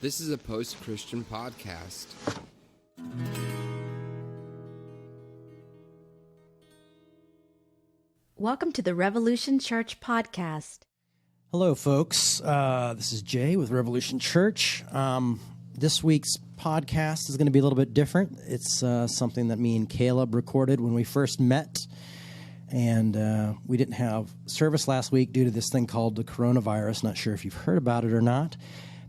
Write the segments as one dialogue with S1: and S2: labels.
S1: This is a post-Christian podcast.
S2: Welcome to the Revolution Church podcast.
S3: Hello, folks. This is Jay with Revolution Church. This week's podcast is going to be a little bit different. It's something that me and Caleb recorded when we first met, and we didn't have service last week due to this thing called the coronavirus. Not sure if you've heard about it or not.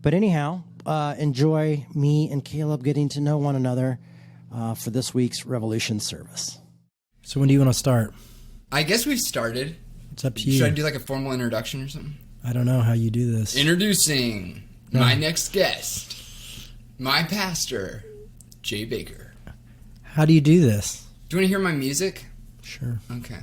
S3: But anyhow, enjoy me and Caleb getting to know one another for this week's Revolution service.
S4: So when do you want to start?
S1: I guess we've started.
S4: It's up to you.
S1: Should I do like a formal introduction or something?
S4: I don't know how you do this.
S1: Introducing my next guest, my pastor, Jay Baker.
S4: How do you do this?
S1: Do you want to hear my music?
S4: Sure.
S1: Okay.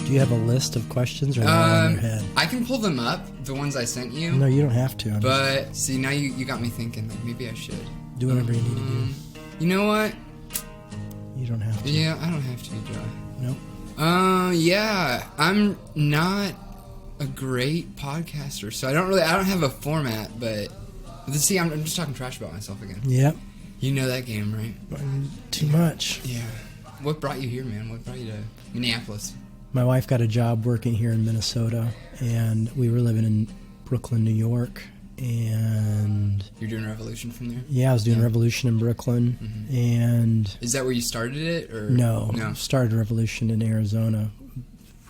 S4: Do you have a list of questions or in your head?
S1: I can pull them up, the ones I sent you.
S4: No, you don't have to.
S1: But, see, now you got me thinking, like, maybe I should.
S4: Do whatever you need to do.
S1: You know what?
S4: You don't have to.
S1: Yeah, I don't have to, Joe.
S4: Nope.
S1: Yeah, I'm not a great podcaster, so I don't have a format, but see, I'm just talking trash about myself again.
S4: Yep.
S1: You know that game, right?
S4: Too much.
S1: Yeah. What brought you here, man? What brought you to Minneapolis?
S4: My wife got a job working here in Minnesota, and we were living in Brooklyn, New York, and...
S1: You're doing Revolution from there?
S4: Yeah, I was doing Revolution in Brooklyn, and...
S1: Is that where you started it, or...?
S4: No. Started Revolution in Arizona,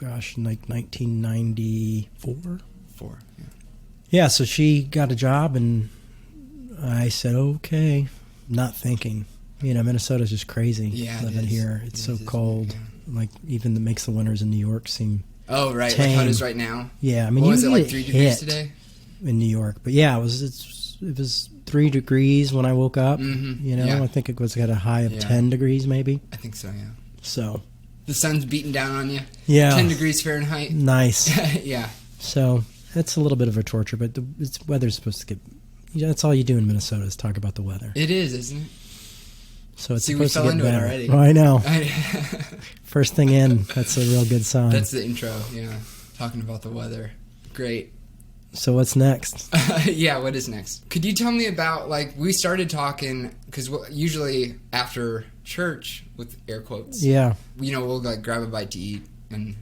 S4: gosh, in like 1994?
S1: Yeah.
S4: Yeah, so she got a job, and I said, okay, not thinking. You know, Minnesota's just crazy living here. It's so cold. Yeah. Like, even that makes the winters in New York seem
S1: Oh, right,
S4: tame.
S1: like how it is right now?
S4: Yeah, I mean,
S1: what was it, like 3 degrees today?
S4: In New York. But yeah, it was 3 degrees when I woke up.
S1: Mm-hmm.
S4: You know,
S1: yeah.
S4: I think it was at a high of 10 degrees maybe.
S1: I think so, yeah.
S4: So.
S1: The sun's beating down on you.
S4: Yeah.
S1: 10 degrees Fahrenheit.
S4: Nice.
S1: Yeah.
S4: So, it's a little bit of a torture, but the weather's supposed to get... You know, that's all you do in Minnesota is talk about the weather.
S1: It is, isn't it?
S4: So it's
S1: See, we
S4: supposed
S1: fell
S4: to get
S1: into
S4: better.
S1: it already.
S4: Oh, I know. First thing in, that's a real good sign.
S1: That's the intro, yeah. Talking about the weather. Great.
S4: So what's next?
S1: Yeah, what is next? Could you tell me about, like, we started talking, because usually after church, with air quotes,
S4: yeah,
S1: you know, we'll, like, grab a bite to eat and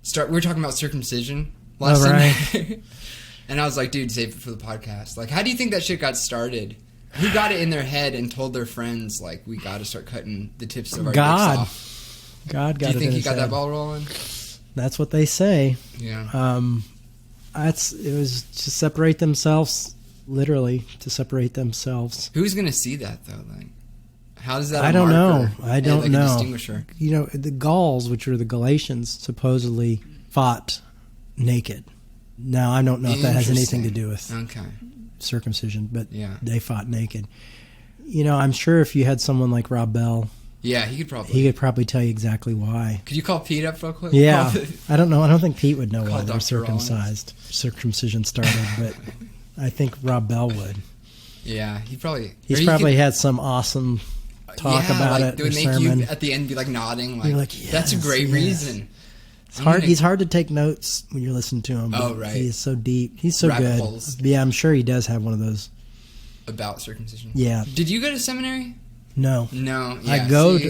S1: start, we were talking about circumcision last
S4: right.
S1: And I was like, dude, save it for the podcast. Like, how do you think that shit got started? Who got it in their head and told their friends, like, we got to start cutting the tips of our dicks off?
S4: God got it in his head.
S1: Do you think he got that ball rolling?
S4: That's what they say.
S1: Yeah.
S4: It was to separate themselves, literally, to separate themselves.
S1: Who's going to see that, though? Like, how does that
S4: I don't know.
S1: A distinguisher?
S4: You know, the Gauls, which are the Galatians, supposedly fought naked. Now, I don't know if that has anything to do with circumcision, but they fought naked. You know, I'm sure if you had someone like Rob Bell,
S1: yeah, he could probably
S4: tell you exactly why.
S1: Could you call Pete up real quick?
S4: Yeah, I don't know. I don't think Pete would know why they're circumcised. Circumcision started, but I think Rob Bell would.
S1: Yeah, he's
S4: probably had some awesome talk about it.
S1: It would make you at the end be like nodding, like, you're like, yes, that's a great reason.
S4: It's hard. He's hard to take notes when you're listening to him.
S1: Oh, right.
S4: He's so deep. He's so
S1: Rabbit
S4: good.
S1: holes.
S4: Yeah, I'm sure he does have one of those.
S1: About circumcision?
S4: Yeah.
S1: Did you go to seminary?
S4: No.
S1: No. Yeah,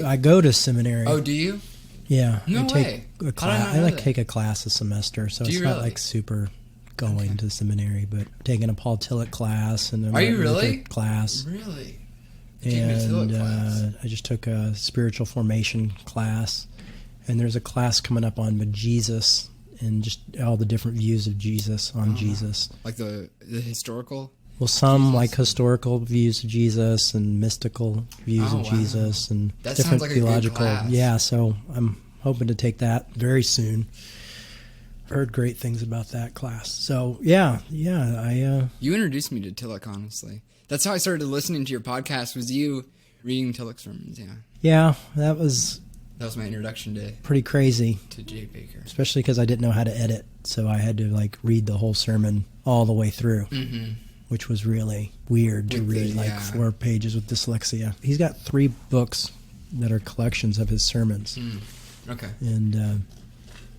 S4: I go to seminary.
S1: Oh, do you?
S4: Yeah.
S1: No way.
S4: I take a class a semester, so it's not like super going to seminary, but taking a Paul Tillich class and
S1: Are you really?
S4: Class.
S1: Really?
S4: And I just took a spiritual formation class. And there's a class coming up on Jesus and just all the different views of Jesus on Jesus.
S1: Like the historical?
S4: Well, some like historical views of Jesus and mystical views of Jesus and
S1: that
S4: different
S1: sounds like
S4: theological.
S1: A good class.
S4: Yeah, so I'm hoping to take that very soon. heard great things about that class. So, yeah, I...
S1: You introduced me to Tillich, honestly. That's how I started listening to your podcast, was you reading Tillich's sermons, yeah.
S4: Yeah, that was
S1: my introduction to...
S4: Pretty crazy.
S1: To Jay Baker.
S4: Especially because I didn't know how to edit, so I had to, like, read the whole sermon all the way through, which was really weird to read, 4 pages with dyslexia. He's got 3 books that are collections of his sermons.
S1: Okay.
S4: And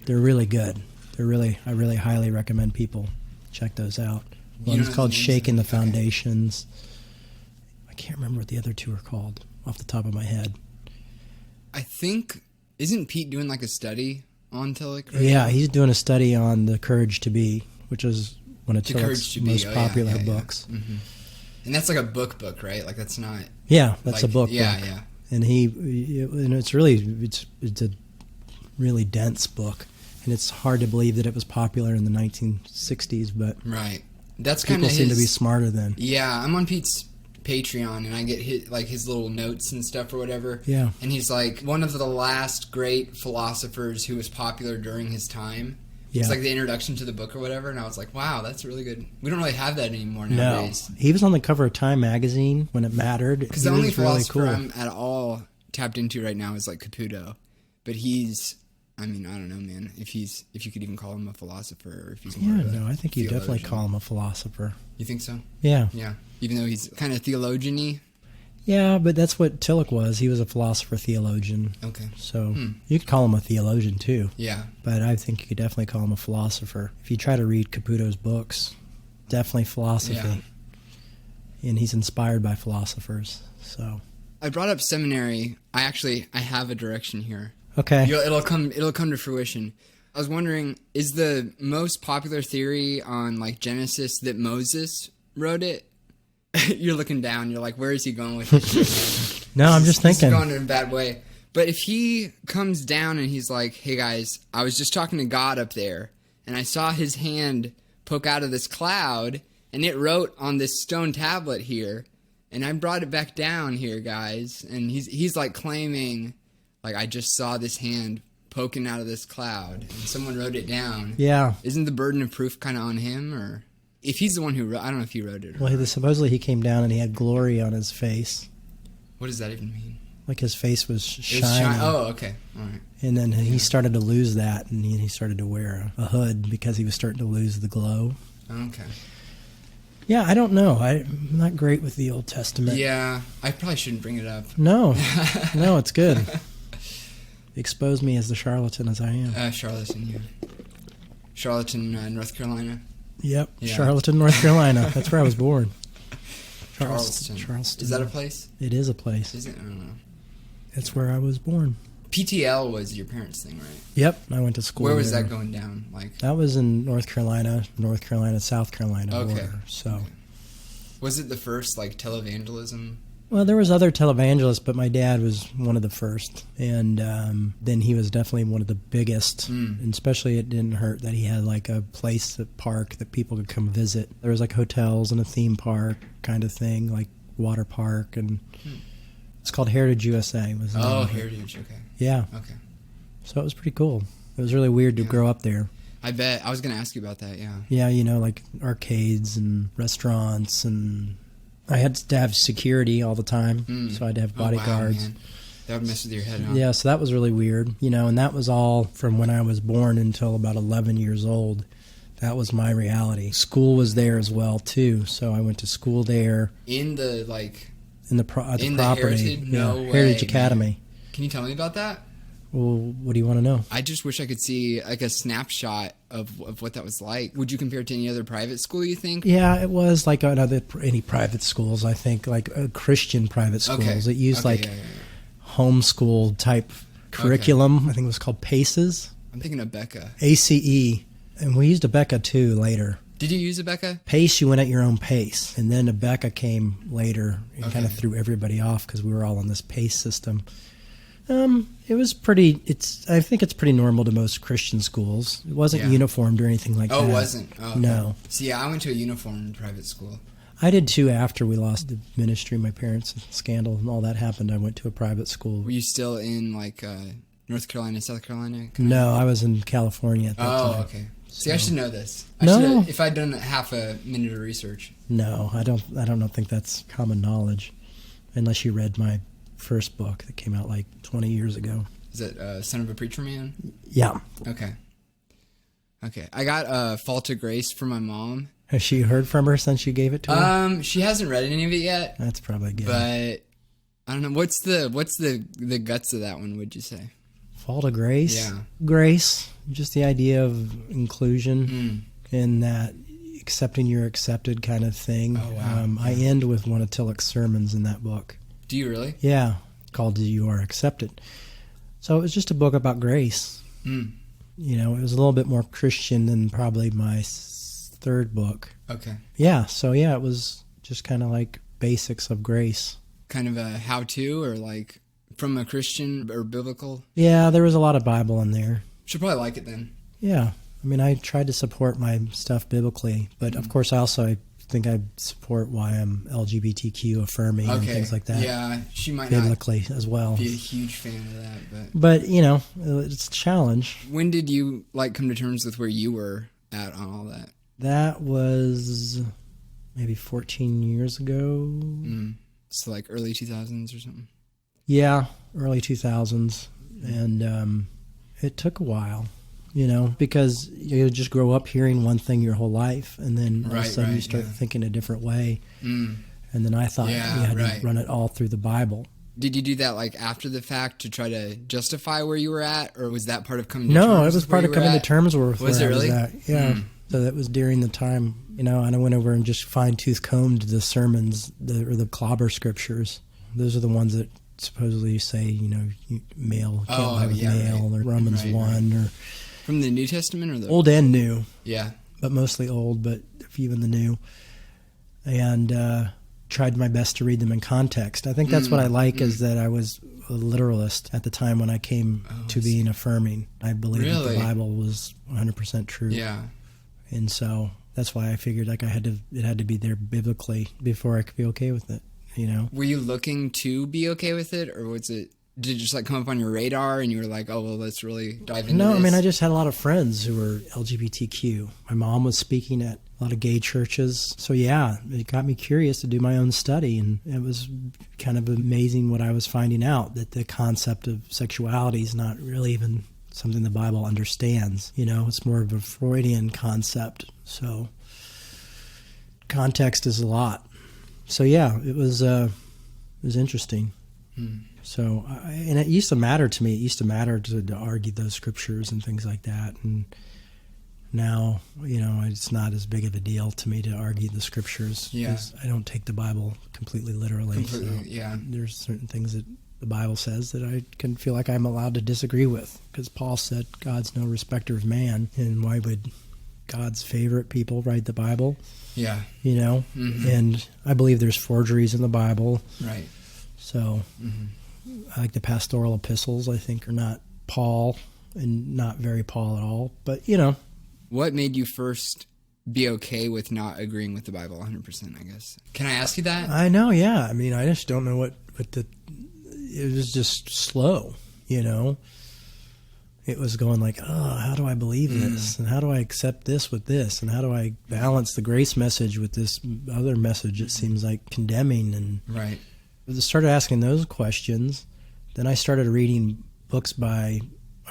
S4: they're really good. I really highly recommend people check those out. One's called Shaking the Foundations. I can't remember what the other 2 are called off the top of my head.
S1: I think, isn't Pete doing like a study on Tillich? Right?
S4: Yeah, he's doing a study on The Courage to Be, which is one of Tillich's most popular books.
S1: Mm-hmm. And that's like a book, right? Like that's not...
S4: Yeah, that's like, a book.
S1: Yeah,
S4: book.
S1: yeah.
S4: And it's a really dense book. And it's hard to believe that it was popular in the 1960s, but...
S1: Right. That's kind of
S4: people seem to be smarter then.
S1: Yeah, I'm on Pete's Patreon, and I get his little notes and stuff or whatever.
S4: Yeah.
S1: And he's like one of the last great philosophers who was popular during his time. Yeah. It's like the introduction to the book or whatever, and I was like, wow, that's really good. We don't really have that anymore nowadays.
S4: No. He was on the cover of Time magazine when it mattered.
S1: Because the only philosopher I'm at all tapped into right now is like Caputo. But he's... I mean, I don't know, man. If you could even call him a philosopher, or if he's more of a
S4: I think you definitely call him a philosopher.
S1: You think so?
S4: Yeah.
S1: Yeah. Even though he's kind of theologian-y?
S4: Yeah, but that's what Tillich was. He was a philosopher-theologian.
S1: Okay.
S4: So you could call him a theologian, too.
S1: Yeah.
S4: But I think you could definitely call him a philosopher. If you try to read Caputo's books, definitely philosophy. Yeah. And he's inspired by philosophers, so...
S1: I brought up seminary. I have a direction here.
S4: Okay.
S1: It'll come to fruition. I was wondering, is the most popular theory on like Genesis that Moses wrote it? You're looking down. You're like, where is he going with this?
S4: No, I'm just thinking.
S1: He's going in a bad way. But if he comes down and he's like, hey guys, I was just talking to God up there, and I saw his hand poke out of this cloud, and it wrote on this stone tablet here, and I brought it back down here, guys. And he's like claiming... Like, I just saw this hand poking out of this cloud, and someone wrote it down.
S4: Yeah.
S1: Isn't the burden of proof kind of on him? Or if he's the one who wrote... I don't know if he wrote it or not.
S4: Supposedly he came down and he had glory on his face.
S1: What does that even mean?
S4: Like his face was shining.
S1: Oh, okay. All right.
S4: And then he started to lose that, and he started to wear a hood because he was starting to lose the glow.
S1: Okay.
S4: Yeah, I don't know. I'm not great with the Old Testament.
S1: Yeah, I probably shouldn't bring it up.
S4: No, it's good. Expose me as the charlatan as I am.
S1: Charlatan, yeah. Charlatan, North Carolina.
S4: Yep, yeah. Charlatan, North Carolina. That's where I was born.
S1: Charleston. Is that a place?
S4: It is a place.
S1: Is it? I don't know.
S4: That's where I was born.
S1: PTL was your parents' thing, right?
S4: Yep, I went to school.
S1: Where was that going down? Like
S4: that was in North Carolina, South Carolina border. So, okay.
S1: Was it the first like televangelism?
S4: Well, there was other televangelists, but my dad was one of the first, and then he was definitely one of the biggest. And especially, it didn't hurt that he had like a place, a park that people could come visit. There was like hotels and a theme park kind of thing, like water park, and it's called Heritage USA.
S1: Heritage, okay.
S4: Yeah.
S1: Okay.
S4: So it was pretty cool. It was really weird to grow up there.
S1: I bet. I was going to ask you about that, yeah.
S4: Yeah, like arcades and restaurants, and I had to have security all the time, so I had to have bodyguards.
S1: Wow, man. That would mess with your head, huh?
S4: Yeah, so that was really weird, and that was all from when I was born until about 11 years old. That was my reality. School was there as well, too, so I went to school there.
S1: In the,
S4: property.
S1: Heritage? No way,
S4: Heritage Academy.
S1: Man. Can you tell me about that?
S4: Well, what do you want to know?
S1: I just wish I could see like a snapshot of what that was like. Would you compare it to any other private school, you think?
S4: Yeah, it was like any private schools, I think, like Christian private schools.
S1: Okay.
S4: It used homeschool type curriculum. Okay. I think it was called PACES.
S1: I'm thinking of Becca.
S4: ACE. And we used a Becca too later.
S1: Did you use a Becca?
S4: PACE, you went at your own pace. And then a Becca came later and kind of threw everybody off because we were all on this PACE system. It was I think it's pretty normal to most Christian schools. It wasn't uniformed or anything like that.
S1: Oh, it wasn't? Oh, okay.
S4: No.
S1: See, I went to a uniformed private school.
S4: I did too after we lost the ministry. My parents' scandal and all that happened. I went to a private school.
S1: Were you still in North Carolina, South Carolina?
S4: No, I was in California at that time.
S1: Oh, okay. See, I should know this. If I'd done half a minute of research.
S4: No, I don't think that's common knowledge, unless you read my first book that came out like 20 years ago.
S1: Is it Son of a Preacher Man?
S4: Yeah.
S1: Okay. I got Fall to Grace from my mom.
S4: Has she heard from her since you gave it to her?
S1: She hasn't read any of it yet.
S4: That's probably good.
S1: But I don't know. What's the guts of that one, would you say?
S4: Fall to Grace?
S1: Yeah.
S4: Grace, just the idea of inclusion and that accepting you're accepted kind of thing.
S1: Oh, wow.
S4: I end with one of Tillich's sermons in that book.
S1: Do you really?
S4: Yeah, called You Are Accepted. So it was just a book about grace. It was a little bit more Christian than probably my third book.
S1: Okay.
S4: Yeah, so yeah, it was just kind of like basics of grace.
S1: Kind of a how-to, or like from a Christian or biblical?
S4: Yeah, there was a lot of Bible in there.
S1: Should probably like it then.
S4: Yeah. I mean, I tried to support my stuff biblically, but of course I think I support why I'm LGBTQ affirming and things like that.
S1: Yeah, she might
S4: biblically as well.
S1: Be a huge fan of that,
S4: but it's a challenge.
S1: When did you come to terms with where you were at on all that?
S4: That was maybe 14 years ago.
S1: So early 2000s or something.
S4: Yeah, early 2000s, and it took a while. Because you just grow up hearing one thing your whole life, and then all of a sudden you start thinking a different way. And then I thought you had to run it all through the Bible.
S1: Did you do that after the fact to try to justify where you were at, or was that part of coming to terms?
S4: No, it was part of coming to terms with where I was at. Yeah. So that was during the time, and I went over and just fine-tooth combed the sermons, or the clobber scriptures. Those are the ones that supposedly say, male can't lie with male, or Romans 1, or...
S1: From the New Testament or the...
S4: Old and New.
S1: Yeah.
S4: But mostly old, but a few in the New. And tried my best to read them in context. I think that's what I like, is that I was a literalist at the time when I came to being affirming. I believed that the Bible was 100% true.
S1: Yeah.
S4: And so that's why I figured it had to be there biblically before I could be okay with it,
S1: Were you looking to be okay with it, or was it... Did it just come up on your radar and you were like, oh, well, let's really dive into this?
S4: No, I mean, I just had a lot of friends who were LGBTQ. My mom was speaking at a lot of gay churches. So, yeah, it got me curious to do my own study. And it was kind of amazing what I was finding out, that the concept of sexuality is not really even something the Bible understands. It's more of a Freudian concept. So, context is a lot. So, yeah, it was interesting. So, and it used to matter to me. It used to matter to argue those scriptures and things like that. And now, it's not as big of a deal to me to argue the scriptures.
S1: Yeah.
S4: I don't take the Bible completely literally.
S1: Yeah.
S4: There's certain things that the Bible says that I can feel like I'm allowed to disagree with. Because Paul said God's no respecter of man. And why would God's favorite people write the Bible?
S1: Yeah.
S4: And I believe there's forgeries in the Bible.
S1: Right.
S4: So... I like the pastoral epistles, I think, are not Paul and not very Paul at all. But,
S1: What made you first be okay with not agreeing with the Bible 100%, I guess? Can I ask you that?
S4: I know, yeah. I mean, I just don't know what it was just slow, It was going like, oh, how do I believe this? And how do I accept this with this? And how do I balance the grace message with this other message that seems like condemning? And
S1: right.
S4: I started asking those questions. Then I started reading books I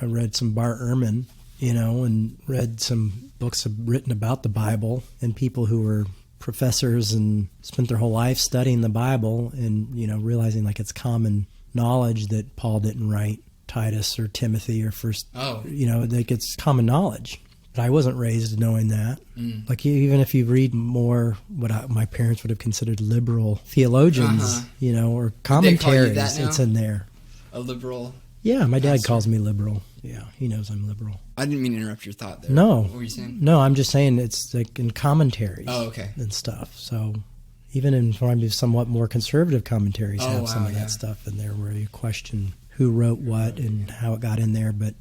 S4: read some Bart Ehrman, and read some books written about the Bible, and people who were professors and spent their whole life studying the Bible, and, realizing it's common knowledge that Paul didn't write Titus or Timothy or First.
S1: Oh.
S4: It's common knowledge. But I wasn't raised knowing that. Even if you read more what my parents would have considered liberal theologians, or commentaries, it's in there.
S1: A liberal?
S4: Yeah, my dad calls me liberal. Yeah, he knows I'm liberal.
S1: I didn't mean to interrupt your thought there.
S4: No.
S1: What were you saying?
S4: No, I'm just saying it's in commentaries.
S1: Oh, okay.
S4: And stuff. So even in maybe somewhat more conservative commentaries have some of that stuff in there where you question who wrote what and how it got in there, but...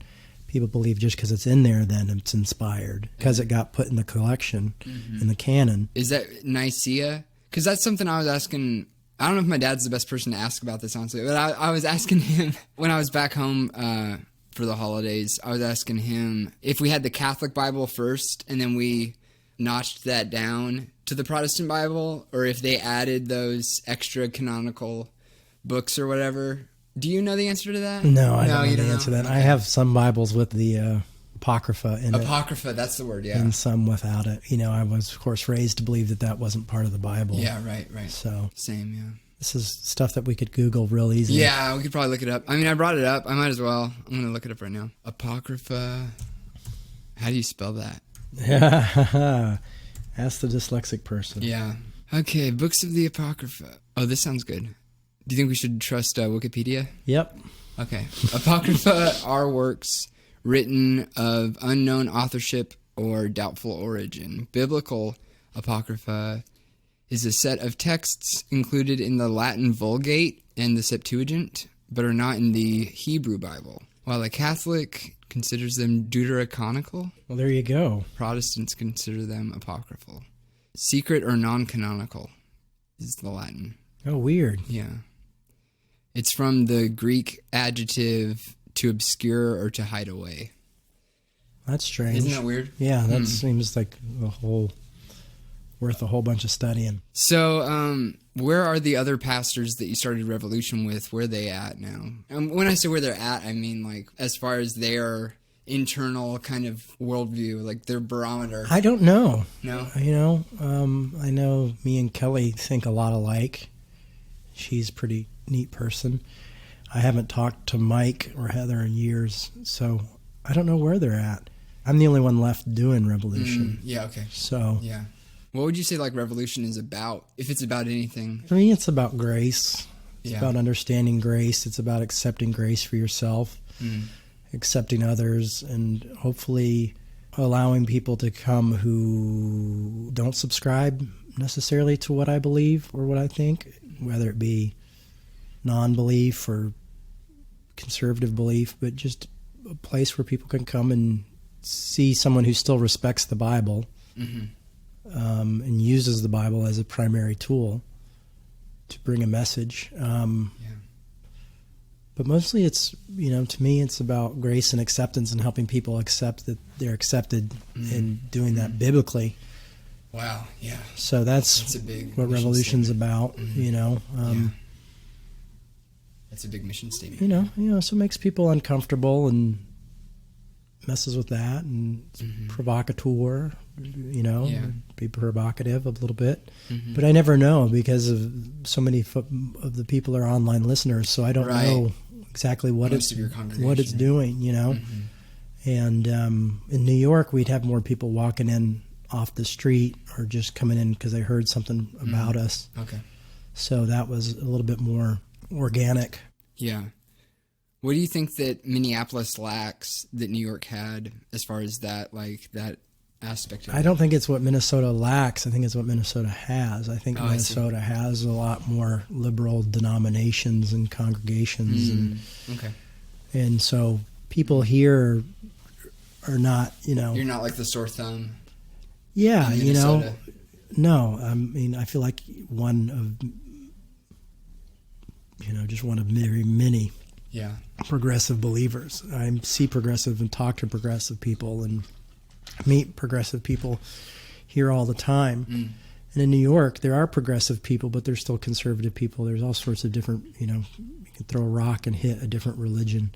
S4: People believe just because it's in there, then it's inspired. Because it got put in the collection, in the canon.
S1: Is that Nicaea? Because that's something I was asking. I don't know if my dad's the best person to ask about this, honestly. But I was asking him when I was back home for the holidays, I was asking him if we had the Catholic Bible first and then we notched that down to the Protestant Bible, or if they added those extra canonical books or whatever. Do you know the answer to that?
S3: No, I don't know the answer to that. Okay. I have some Bibles with the Apocrypha in it.
S1: Apocrypha, that's the word, yeah.
S3: And some without it. I was, of course, raised to believe that wasn't part of the Bible.
S1: Yeah, right.
S3: So
S1: same, yeah.
S3: This is stuff that we could Google real easily.
S1: Yeah, we could probably look it up. I mean, I brought it up. I might as well. I'm going to look it up right now. Apocrypha. How do you spell that?
S3: Ask the dyslexic person.
S1: Yeah. Okay, books of the Apocrypha. Oh, this sounds good. Do you think we should trust Wikipedia?
S3: Yep.
S1: Okay. Apocrypha are works written of unknown authorship or doubtful origin. Biblical Apocrypha is a set of texts included in the Latin Vulgate and the Septuagint, but are not in the Hebrew Bible. While a Catholic considers them deuterocanonical,
S3: well, there you go.
S1: Protestants consider them apocryphal. Secret or non-canonical is the Latin.
S3: Oh, weird.
S1: Yeah. It's from the Greek adjective to obscure or to hide away.
S3: That's strange.
S1: Isn't that weird?
S3: Yeah, that seems like worth a whole bunch of studying.
S1: So, where are the other pastors that you started Revolution with? Where are they at now? When I say where they're at, I mean like as far as their internal kind of worldview, like their barometer.
S3: I don't know.
S1: No?
S3: I know me and Kelly think a lot alike. She's a pretty neat person. I haven't talked to Mike or Heather in years, so I don't know where they're at. I'm the only one left doing Revolution.
S1: Yeah, okay.
S3: So...
S1: yeah. What would you say like Revolution is about, if it's about anything?
S3: For me, it's about grace. It's about understanding grace. It's about accepting grace for yourself, accepting others, and hopefully allowing people to come who don't subscribe necessarily to what I believe or what I think, whether it be non-belief or conservative belief, but just a place where people can come and see someone who still respects the Bible. And uses the Bible as a primary tool to bring a message. But mostly it's, to me, it's about grace and acceptance and helping people accept that they're accepted and doing that biblically.
S1: Wow, yeah.
S3: So that's
S1: a big
S3: what Revolution's about,
S1: That's a big mission statement.
S3: So it makes people uncomfortable and messes with that and provocateur, be provocative a little bit. But I never know because of so many of the people are online listeners, so I don't know exactly what it's doing, And in New York, we'd have more people walking in off the street or just coming in because they heard something about us.
S1: Okay.
S3: So that was a little bit more organic.
S1: Yeah. What do you think that Minneapolis lacks that New York had as far as that, like that aspect of it?
S3: I don't think it's what Minnesota lacks. I think it's what Minnesota has. I think Minnesota has a lot more liberal denominations and congregations. And so people here are not,
S1: You're not like the sore thumb.
S3: Yeah, No, I mean, I feel like one of very many progressive believers. I see progressive and talk to progressive people and meet progressive people here all the time. And in New York, there are progressive people, but there's still conservative people. There's all sorts of different, you can throw a rock and hit a different religion.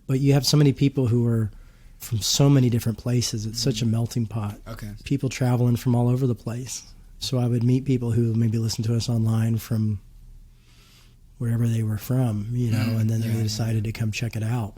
S3: But you have so many people who are from so many different places. It's such a melting pot.
S1: Okay.
S3: People traveling from all over the place. So I would meet people who maybe listen to us online from wherever they were from, and then they decided to come check it out.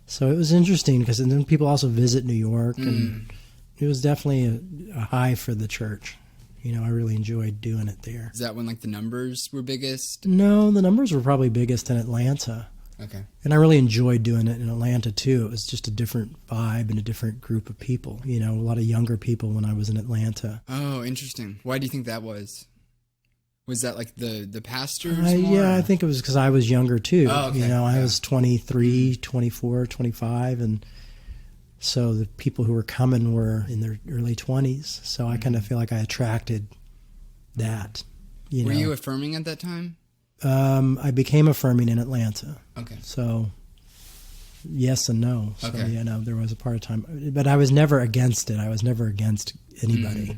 S3: So it was interesting because then people also visit New York, and it was definitely a high for the church. I really enjoyed doing it there.
S1: Is that when like the numbers were biggest?
S3: No, the numbers were probably biggest in Atlanta.
S1: Okay. And
S3: I really enjoyed doing it in Atlanta too. It was just a different vibe and a different group of people. A lot of younger people when I was in Atlanta.
S1: Oh, interesting. Why do you think that was? Was that like the pastors?
S3: Yeah, I think it was because I was younger too.
S1: Oh, okay.
S3: I was 23, 24, 25, and so the people who were coming were in their early 20s. So I kind of feel like I attracted that.
S1: Were you affirming at that time?
S3: I became affirming in Atlanta.
S1: Okay.
S3: So
S4: yes and no. So,
S1: Okay.
S4: there was a part of time. But I was never against it. I was never against anybody.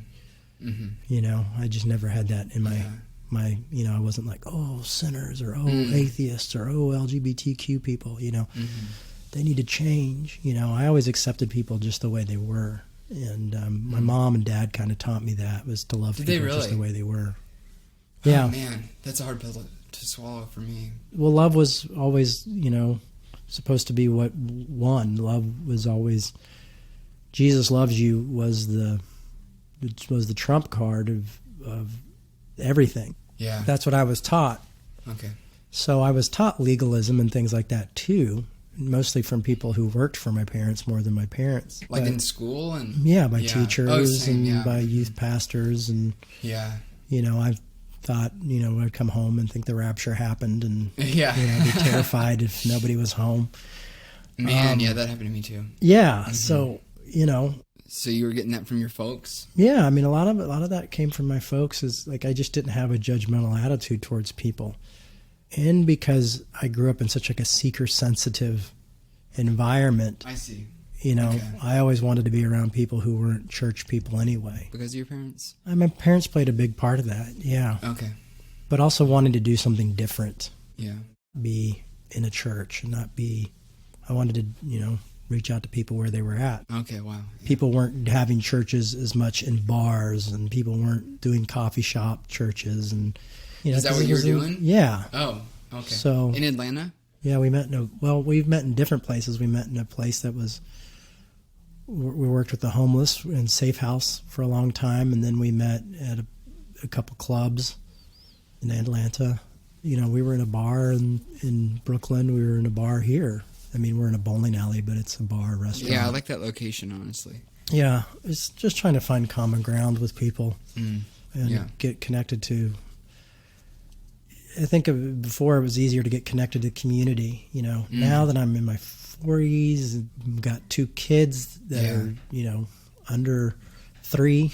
S4: I just never had that in my I wasn't like, oh, sinners, or oh, atheists, or oh, LGBTQ people, They need to change. I always accepted people just the way they were. And my mom and dad kind of taught me that, was to love people just the way they were. Yeah.
S1: Oh, man, that's a hard pill to swallow for me.
S4: Well, love was always, supposed to be what won. Love was always, Jesus loves you was the trump card of everything.
S1: Yeah.
S4: That's what I was taught.
S1: Okay.
S4: So I was taught legalism and things like that too, mostly from people who worked for my parents more than my parents.
S1: Like in school?
S4: By teachers by youth pastors. And, I thought, I'd come home and think the rapture happened and be terrified if nobody was home.
S1: Man, that happened to me too.
S4: Yeah, so,
S1: So you were getting that from your folks?
S4: Yeah, a lot of that came from my folks. Is like I just didn't have a judgmental attitude towards people. And because I grew up in such like a seeker-sensitive environment.
S1: I see.
S4: I always wanted to be around people who weren't church people anyway.
S1: Because of your parents?
S4: My parents played a big part of that, yeah.
S1: Okay.
S4: But also wanting to do something different.
S1: Yeah.
S4: Be in a church and not be... I wanted to, reach out to people where they were at.
S1: Okay, wow. Yeah.
S4: People weren't having churches as much in bars, and people weren't doing coffee shop churches. And
S1: Is that what you were doing?
S4: Yeah.
S1: Oh, okay.
S4: So
S1: in Atlanta?
S4: Yeah, we've met in different places. We met in a place that was... We worked with the homeless in Safe House for a long time, and then we met at a couple clubs in Atlanta. We were in a bar in Brooklyn. We were in a bar here. We're in a bowling alley, but it's a bar, restaurant.
S1: Yeah, I like that location, honestly.
S4: Yeah, it's just trying to find common ground with people and get connected to... I think before it was easier to get connected to community. Now that I'm in my 40s, I've got 2 kids that are, under 3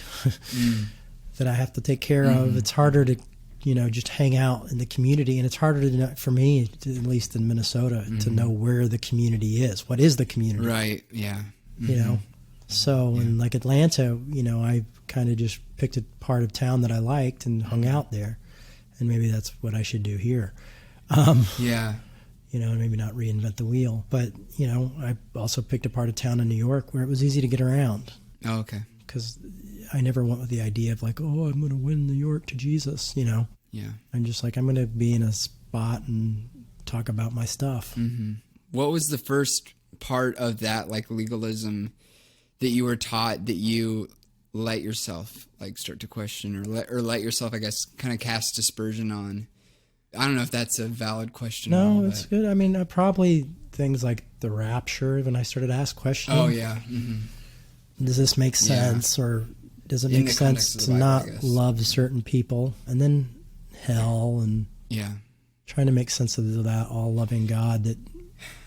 S4: that I have to take care of. It's harder to, just hang out in the community. And it's harder for me, at least in Minnesota, to know where the community is. What is the community?
S1: Right, yeah.
S4: So in like Atlanta, I kind of just picked a part of town that I liked and hung out there. And maybe that's what I should do here. Maybe not reinvent the wheel. But, I also picked a part of town in New York where it was easy to get around.
S1: Oh, okay.
S4: Because I never went with the idea of like, oh, I'm going to win New York to Jesus, Yeah. I'm just like, I'm going to be in a spot and talk about my stuff.
S1: Mm-hmm. What was the first part of that, like, legalism that you were taught that you let yourself, like, start to question or let yourself, I guess, kind of cast aspersion on? I don't know if that's a valid question.
S4: No, it's good. Probably things like the rapture, when I started to ask questions.
S1: Oh, yeah. Mm-hmm.
S4: Does this make sense? Or does it make sense to Bible, not love certain people? And then hell and trying to make sense of that all-loving God that,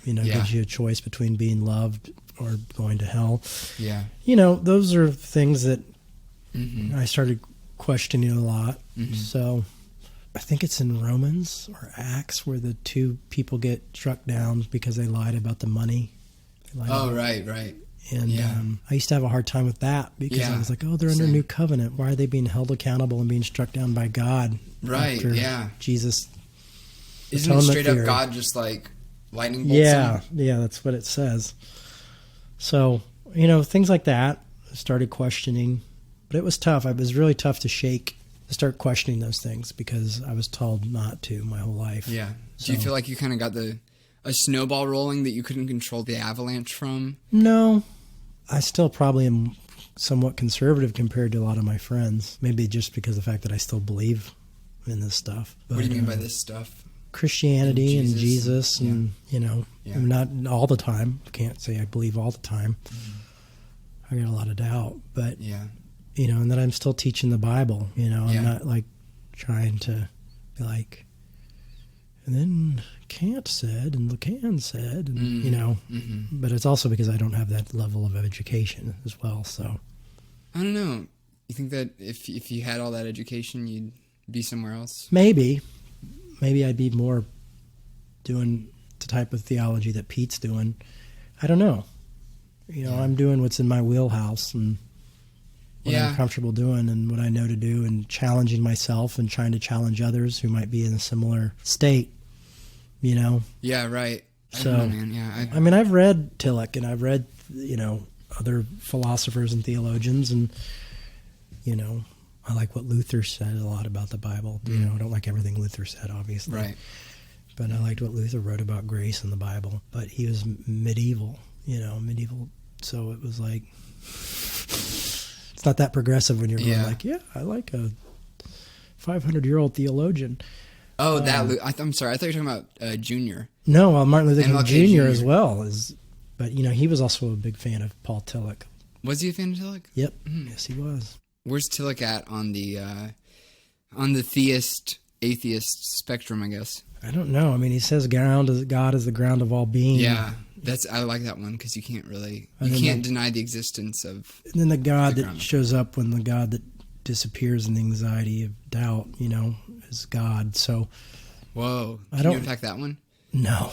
S4: gives you a choice between being loved or going to hell.
S1: Yeah.
S4: Those are things that I started questioning a lot. Mm-hmm. So I think it's in Romans or Acts where the 2 people get struck down because they lied about the money.
S1: Right.
S4: And I used to have a hard time with that because I was like, oh, they're under new covenant. Why are they being held accountable and being struck down by God?
S1: Right, Jesus. Isn't it straight up God just like lightning bolts him?
S4: Yeah, that's what it says. So, things like that, I started questioning. But it was tough. It was really tough to start questioning those things because I was told not to my whole life.
S1: Yeah. Do you feel like you kind of got a snowball rolling that you couldn't control the avalanche from?
S4: No. I still probably am somewhat conservative compared to a lot of my friends. Maybe just because of the fact that I still believe in this stuff. But,
S1: what do you mean by this stuff?
S4: Christianity and Jesus and not all the time. I can't say I believe all the time. I got a lot of doubt. But, and that I'm still teaching the Bible. I'm not like trying to be like, and then Kant said, and Lacan said, and, but it's also because I don't have that level of education as well, so.
S1: I don't know. You think that if you had all that education, you'd be somewhere else?
S4: Maybe I'd be more doing type of theology that Pete's doing. I don't know. I'm doing what's in my wheelhouse and what I'm comfortable doing and what I know to do, and challenging myself and trying to challenge others who might be in a similar state,
S1: Yeah, right.
S4: So,
S1: I don't know, man. Yeah,
S4: I mean, I've read Tillich, and I've read, other philosophers and theologians, and, I like what Luther said a lot about the Bible. I don't like everything Luther said, obviously.
S1: Right.
S4: But I liked what Luther wrote about grace in the Bible. But he was medieval, so it was like, it's not that progressive when you're going like, I like a 500-year-old theologian.
S1: Oh, I'm sorry. I thought you were talking about Junior.
S4: No, Martin Luther King Jr. as well. But, he was also a big fan of Paul Tillich.
S1: Was he a fan of Tillich?
S4: Yep. Yes, he was.
S1: Where's Tillich at on the theist-atheist spectrum, I guess?
S4: I don't know. I mean, he says God is the ground of all being.
S1: Yeah, I like that one because you can't deny the existence of.
S4: And then the God that shows up when the God that disappears in the anxiety of doubt, is God. So,
S1: whoa, can you unpack that one?
S4: No,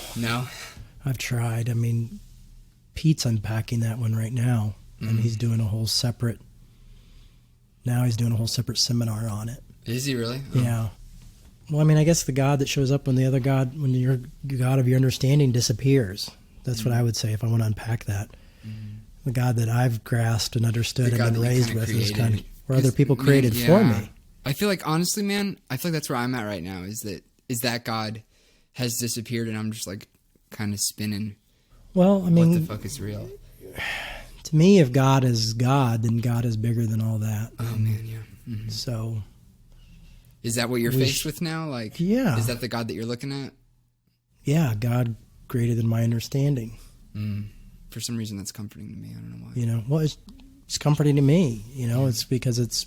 S1: I've
S4: tried. I mean, Pete's unpacking that one right now, and he's doing a whole separate. Now he's doing a whole separate seminar on it.
S1: Is he really?
S4: Oh. Yeah. Well, I mean, I guess the God that shows up when when your God of your understanding disappears. That's what I would say if I want to unpack that. The God that I've grasped and understood and been raised with is kind of where other people created for me.
S1: I feel like, honestly, man, that's where I'm at right now, is that God has disappeared and I'm just like kind of spinning.
S4: Well, I mean,
S1: what the fuck is real?
S4: To me, if God is God, then God is bigger than all that.
S1: Oh, man, yeah. Mm-hmm.
S4: So...
S1: Is that what you're faced with now? Like,
S4: yeah.
S1: Is that the God that you're looking at?
S4: Yeah, God greater than my understanding.
S1: For some reason, that's comforting to me. I don't know why.
S4: Well, it's comforting to me. It's because it's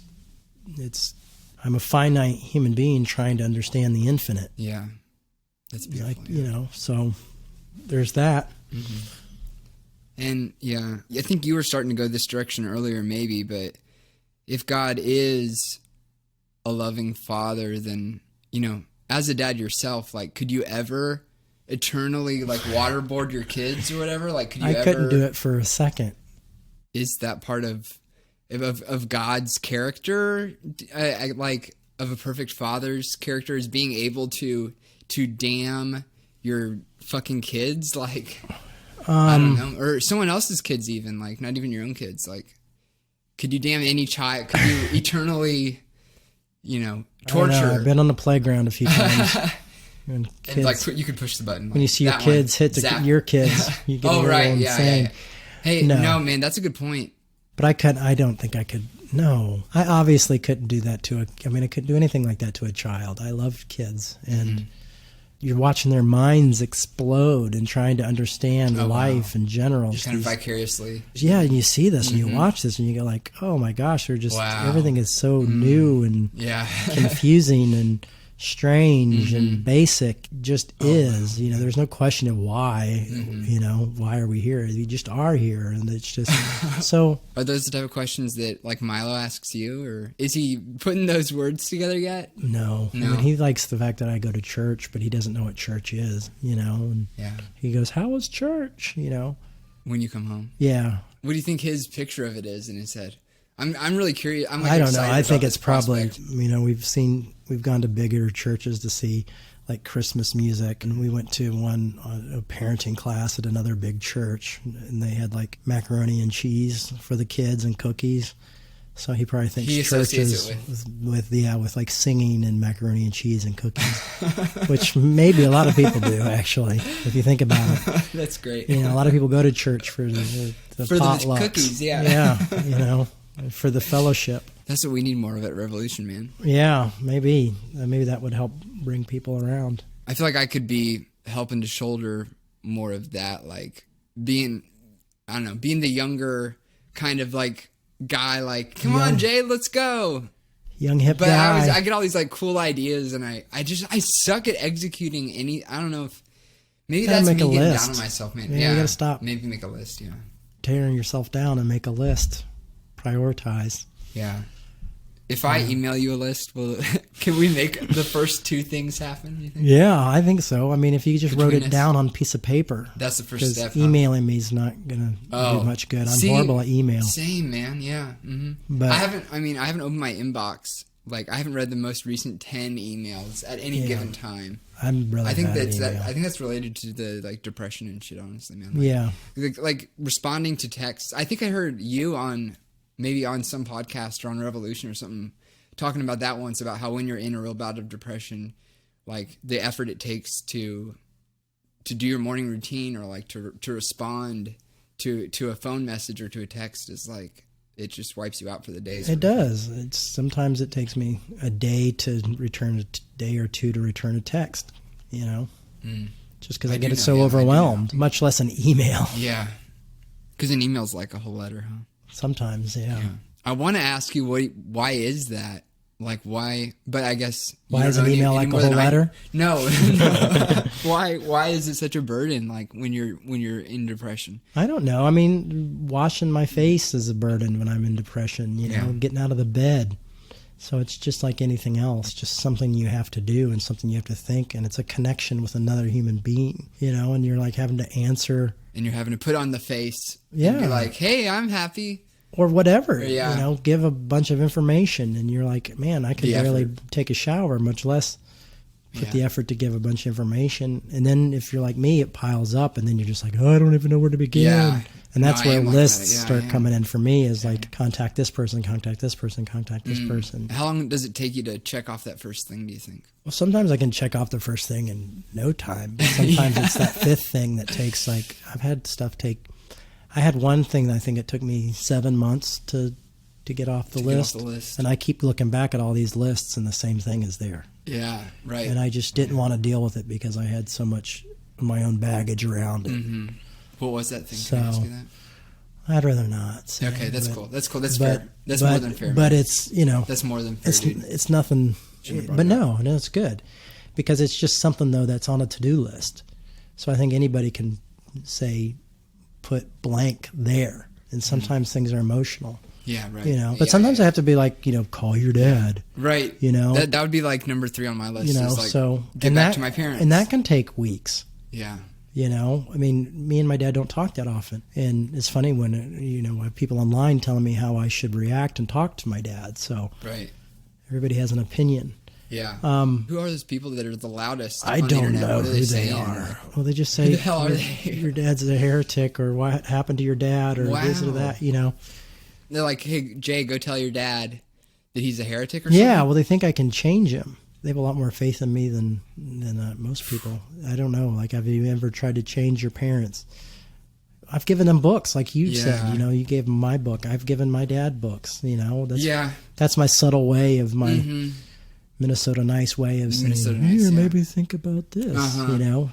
S4: I'm a finite human being trying to understand the infinite.
S1: Yeah, that's beautiful.
S4: So there's that.
S1: Mm-hmm. And I think you were starting to go this direction earlier, maybe. But if God is a loving father, then as a dad yourself, like, could you ever eternally like waterboard your kids or whatever? Like, could you
S4: I couldn't do it for a second.
S1: Is that part of God's character? Like, of a perfect father's character, is being able to damn your fucking kids? Like, I don't know, or someone else's kids, even, like, not even your own kids. Like, could you damn any child? Could you eternally torture?
S4: I've been on the playground a few times.
S1: And like, you could push the button.
S4: When you see your kids hit your kids, you get insane.
S1: Yeah. Hey, no, man, that's a good point.
S4: But I don't think I could. No, I obviously couldn't do that I couldn't do anything like that to a child. I love kids, and you're watching their minds explode and trying to understand life in general.
S1: Just kind of vicariously.
S4: Yeah, and you see this and you watch this and you go like, oh my gosh, they're just, everything is so new and confusing and strange and basic. Just is. There's no question of why. Why are we here? We just are here, and it's just so. Are
S1: those the type of questions that like Milo asks you, or is he putting those words together yet?
S4: No. I mean, he likes the fact that I go to church, but he doesn't know what church is. And he goes, "How was church?"
S1: When you come home.
S4: Yeah.
S1: What do you think his picture of it is in his head? I'm really curious.
S4: I don't know. I think it's probably, we've gone to bigger churches to see like Christmas music, and we went to a parenting class at another big church, and they had like macaroni and cheese for the kids and cookies. So he probably thinks churches with like singing and macaroni and cheese and cookies, which maybe a lot of people do, actually, if you think about it.
S1: That's great.
S4: A lot of people go to church for the potlucks.
S1: The cookies,
S4: Yeah, for the fellowship.
S1: That's what we need more of at Revolution, man.
S4: Yeah, maybe that would help bring people around.
S1: I feel like I could be helping to shoulder more of that, like being the younger kind of like guy, like, come on, Jay, let's go.
S4: Young hip guy.
S1: But I get all these like cool ideas, and I suck at executing any. I don't know if maybe that's me getting down on myself, man.
S4: Yeah, you gotta stop.
S1: Maybe make a list. Yeah,
S4: tearing yourself down and make a list. Prioritize.
S1: Yeah. If I email you a list, can we make the first two things happen, you think?
S4: Yeah, I think so. I mean, if you just wrote it down on a piece of paper.
S1: That's the first step.
S4: Emailing me is not going to do much good. I'm horrible at email.
S1: Same, man. Yeah. Mm-hmm. But I haven't opened my inbox. Like, I haven't read the most recent 10 emails at any given time.
S4: I'm really bad at email.
S1: I think that's related to the, like, depression and shit, honestly, man. Like responding to texts. I think I heard you maybe on some podcast or on Revolution or something, talking about that once, about how when you're in a real bout of depression, like the effort it takes to do your morning routine, or like to respond to a phone message or to a text, is like, it just wipes you out for the day.
S4: It does. Sometimes it takes me a day to return day or two to return a text, just because I get so overwhelmed, much less an email.
S1: Yeah. Because an email's like a whole letter, huh?
S4: Sometimes, yeah.
S1: I want to ask you, why is that? Like, why? But I guess...
S4: Why is an email like a whole letter?
S1: No. Why is it such a burden, like, when you're in depression?
S4: I don't know. I mean, washing my face is a burden when I'm in depression, getting out of the bed. So it's just like anything else, just something you have to do and something you have to think, and it's a connection with another human being, and you're like having to answer...
S1: And you're having to put on the face. And be like, hey, I'm happy.
S4: Or whatever. Give a bunch of information. And you're like, man, I could barely take a shower, much less put the effort to give a bunch of information. And then if you're like me, it piles up. And then you're just like, oh, I don't even know where to begin. Yeah. And that's where lists start coming in for me, is like, contact this person, contact this person, contact this person.
S1: How long does it take you to check off that first thing, do you think?
S4: Well, sometimes I can check off the first thing in no time. But sometimes it's that fifth thing that takes, like, I've had stuff take... I had one thing that I think it took me 7 months to get off the list. And I keep looking back at all these lists, and the same thing is there.
S1: Yeah, right.
S4: And I just didn't want to deal with it because I had so much of my own baggage around it.
S1: Mm-hmm. What was that thing? Can I ask you that?
S4: I'd rather not say.
S1: Okay, that's cool. That's cool. That's fair. That's more than fair.
S4: But it's,
S1: that's more than fair.
S4: It's nothing. But no, it's good. Because it's just something, though, that's on a to-do list. So I think anybody can say, put blank there. And sometimes things are emotional.
S1: Yeah, right.
S4: But sometimes I have to be like, call your dad.
S1: Right. That would be like number 3 on my list.
S4: So
S1: get back to my parents.
S4: And that can take weeks.
S1: Yeah.
S4: I mean, me and my dad don't talk that often. And it's funny when, I have people online telling me how I should react and talk to my dad. So
S1: right.
S4: Everybody has an opinion.
S1: Yeah. Who are those people that are the loudest on
S4: I
S1: the
S4: don't
S1: internet?
S4: know who they are. Well, they just say,
S1: who the hell are they?
S4: Your dad's a heretic, or what happened to your dad, or this or that,
S1: They're like, hey, Jay, go tell your dad that he's a heretic or something?
S4: Yeah, well, they think I can change him. They have a lot more faith in me than most people. I don't know. Like, have you ever tried to change your parents? I've given them books, like you said. You gave them my book. I've given my dad books. That's my subtle way of my Minnesota nice way of saying, maybe think about this.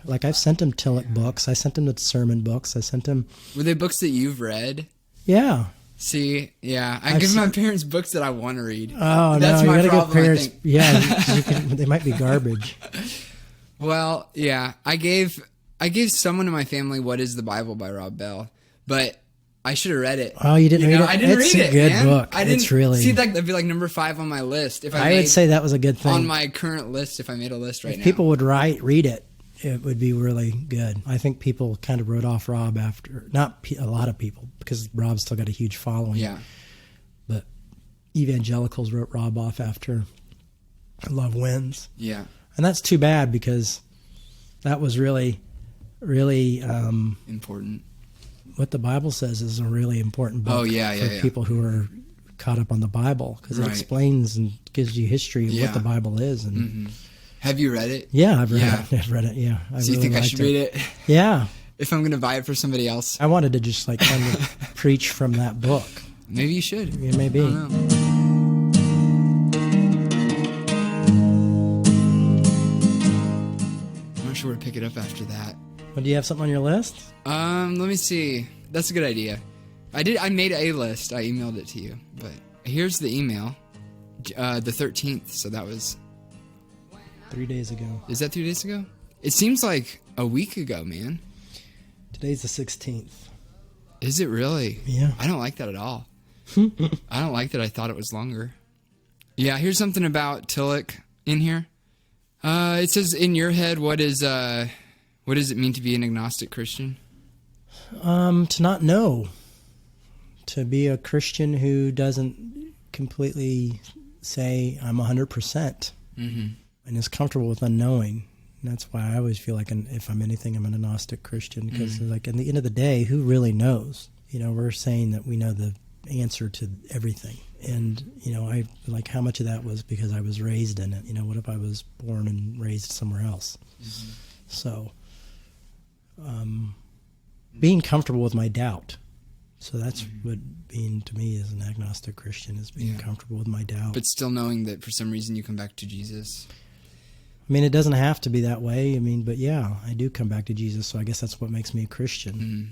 S4: Like, I've sent him Tillich books. I sent him the sermon books. I sent him.
S1: Were they books that you've read?
S4: Yeah.
S1: See, yeah, I give my parents books that I want to read.
S4: Oh,
S1: that's
S4: no,
S1: my
S4: you gotta
S1: problem,
S4: give parents.
S1: I think.
S4: Yeah, they might be garbage.
S1: Well, yeah, I gave someone in my family "What Is the Bible" by Rob Bell, but I should have read it.
S4: Oh, you didn't read it?
S1: I didn't read it.
S4: It's a good
S1: man.
S4: book.
S1: It's really see that'd be like number 5 on my list. If
S4: I would say that was a good thing
S1: on my current list. If I made a list right now,
S4: people would read it. It would be really good. I think people kind of wrote off Rob after, not a lot of people, because Rob's still got a huge following.
S1: Yeah.
S4: But evangelicals wrote Rob off after Love Wins.
S1: Yeah.
S4: And that's too bad, because that was really, really
S1: important.
S4: What the Bible says is a really important book for people who are caught up on the Bible, because it explains and gives you history of what the Bible is. And
S1: have you read it?
S4: Yeah, I've read it. Yeah.
S1: So you think I should read it?
S4: Yeah.
S1: If I'm going to buy it for somebody else?
S4: I wanted to just like kind of preach from that book.
S1: Maybe you should.
S4: Yeah, maybe.
S1: I don't know. I'm not sure where to pick it up after that.
S4: Well, do you have something on your list?
S1: Let me see. That's a good idea. I made a list. I emailed it to you. But here's the email. The 13th. So that was
S4: 3 days ago.
S1: Is that 3 days ago? It seems like a week ago, man.
S4: Today's the 16th.
S1: Is it really?
S4: Yeah.
S1: I don't like that at all. I don't like that I thought it was longer. Yeah, here's something about Tillich in here. It says, in your head, what does it mean to be an agnostic Christian?
S4: To not know. To be a Christian who doesn't completely say, I'm 100%. Mm-hmm. And is comfortable with unknowing. And that's why I always feel like if I'm anything, I'm an agnostic Christian. Because like, in the end of the day, who really knows? You know, we're saying that we know the answer to everything. And, you know, I like how much of that was because I was raised in it. You know, what if I was born and raised somewhere else? Mm-hmm. So, being comfortable with my doubt. So that's what being, to me, as an agnostic Christian is being comfortable with my doubt.
S1: But still knowing that for some reason you come back to Jesus.
S4: I mean, it doesn't have to be that way. I mean, but yeah, I do come back to Jesus. So I guess that's what makes me a Christian.
S1: Mm.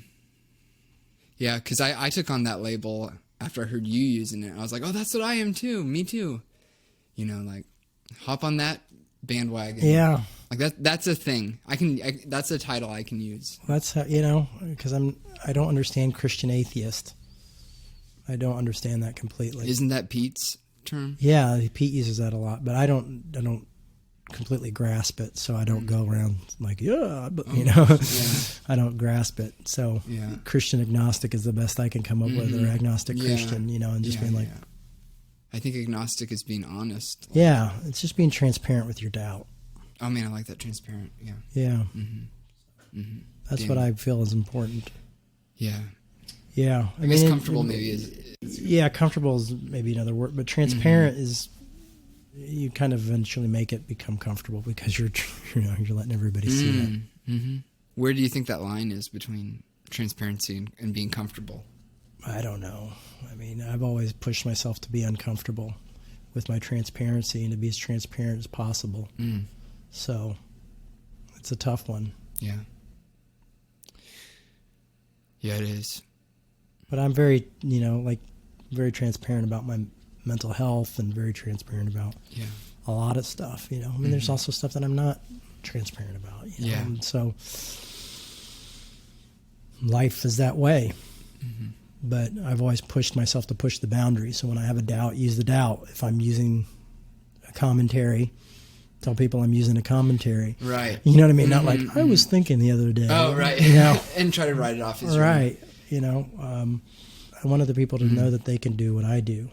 S1: Yeah, because I took on that label after I heard you using it. I was like, oh, that's what I am too. Me too. You know, like, hop on that bandwagon.
S4: Yeah.
S1: Like that's a thing. That's a title I can use.
S4: That's how, you know, because I don't understand Christian atheist. I don't understand that completely.
S1: Isn't that Pete's term?
S4: Yeah, Pete uses that a lot, but I don't completely grasp it, so I don't go around like, but, you know, I don't grasp it. So Christian agnostic is the best I can come up with, or agnostic Christian, you know, and just being like.
S1: I think agnostic is being honest.
S4: Yeah, it's just being transparent with your doubt.
S1: Oh man, I like that, transparent. Yeah.
S4: Yeah. That's what I feel is important.
S1: Yeah.
S4: Yeah.
S1: I guess comfortable maybe is.
S4: Yeah, comfortable is maybe another word, but transparent is, you kind of eventually make it become comfortable because you're letting everybody see that.
S1: Mm-hmm. Where do you think that line is between transparency and being comfortable?
S4: I don't know. I mean, I've always pushed myself to be uncomfortable with my transparency and to be as transparent as possible. So it's a tough one. Yeah. Yeah, it is. But I'm very, very transparent about my mental health and very transparent about a lot of stuff, I mean, there's also stuff that I'm not transparent about, And so life is that way. But I've always pushed myself to push the boundaries. So when I have a doubt, use the doubt. If I'm using a commentary, tell people I'm using a commentary. Right. You know what I mean? Not like, I was thinking the other day.
S1: Oh, right. And try to write it off as
S4: right. I want other people to know that they can do what I do.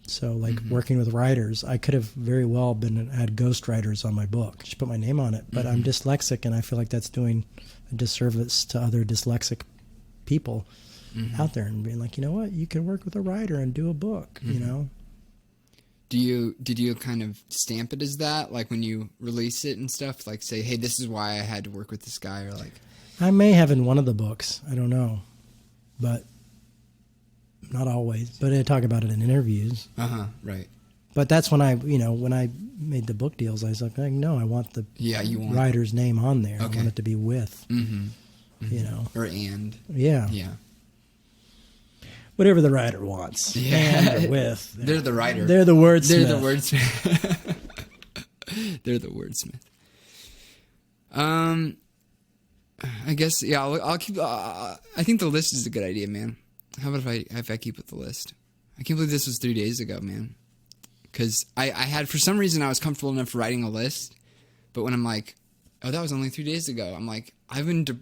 S4: So like working with writers, I could have very well had ghostwriters on my book. Just put my name on it. But I'm dyslexic, and I feel like that's doing a disservice to other dyslexic people out there, and being like, you know what, you can work with a writer and do a book, Did
S1: you kind of stamp it as that, like when you release it and stuff, like say, hey, this is why I had to work with this guy, or like? I
S4: may have in one of the books, I don't know, but not always. But I talk about it in interviews.
S1: Right.
S4: But that's when I made the book deals, I was like, no, I want the writer's name on there. Okay. I want it to be with,
S1: or and.
S4: Yeah. Yeah. Whatever the writer wants. Yeah. And or with.
S1: They're the writer.
S4: They're the wordsmith.
S1: They're the wordsmith. They're the wordsmith. I guess, I'll keep, I think the list is a good idea, man. How about if I keep with the list? I can't believe this was 3 days ago, man. Because I had, for some reason, I was comfortable enough writing a list. But when I'm like, oh, that was only 3 days ago, I'm like, I feel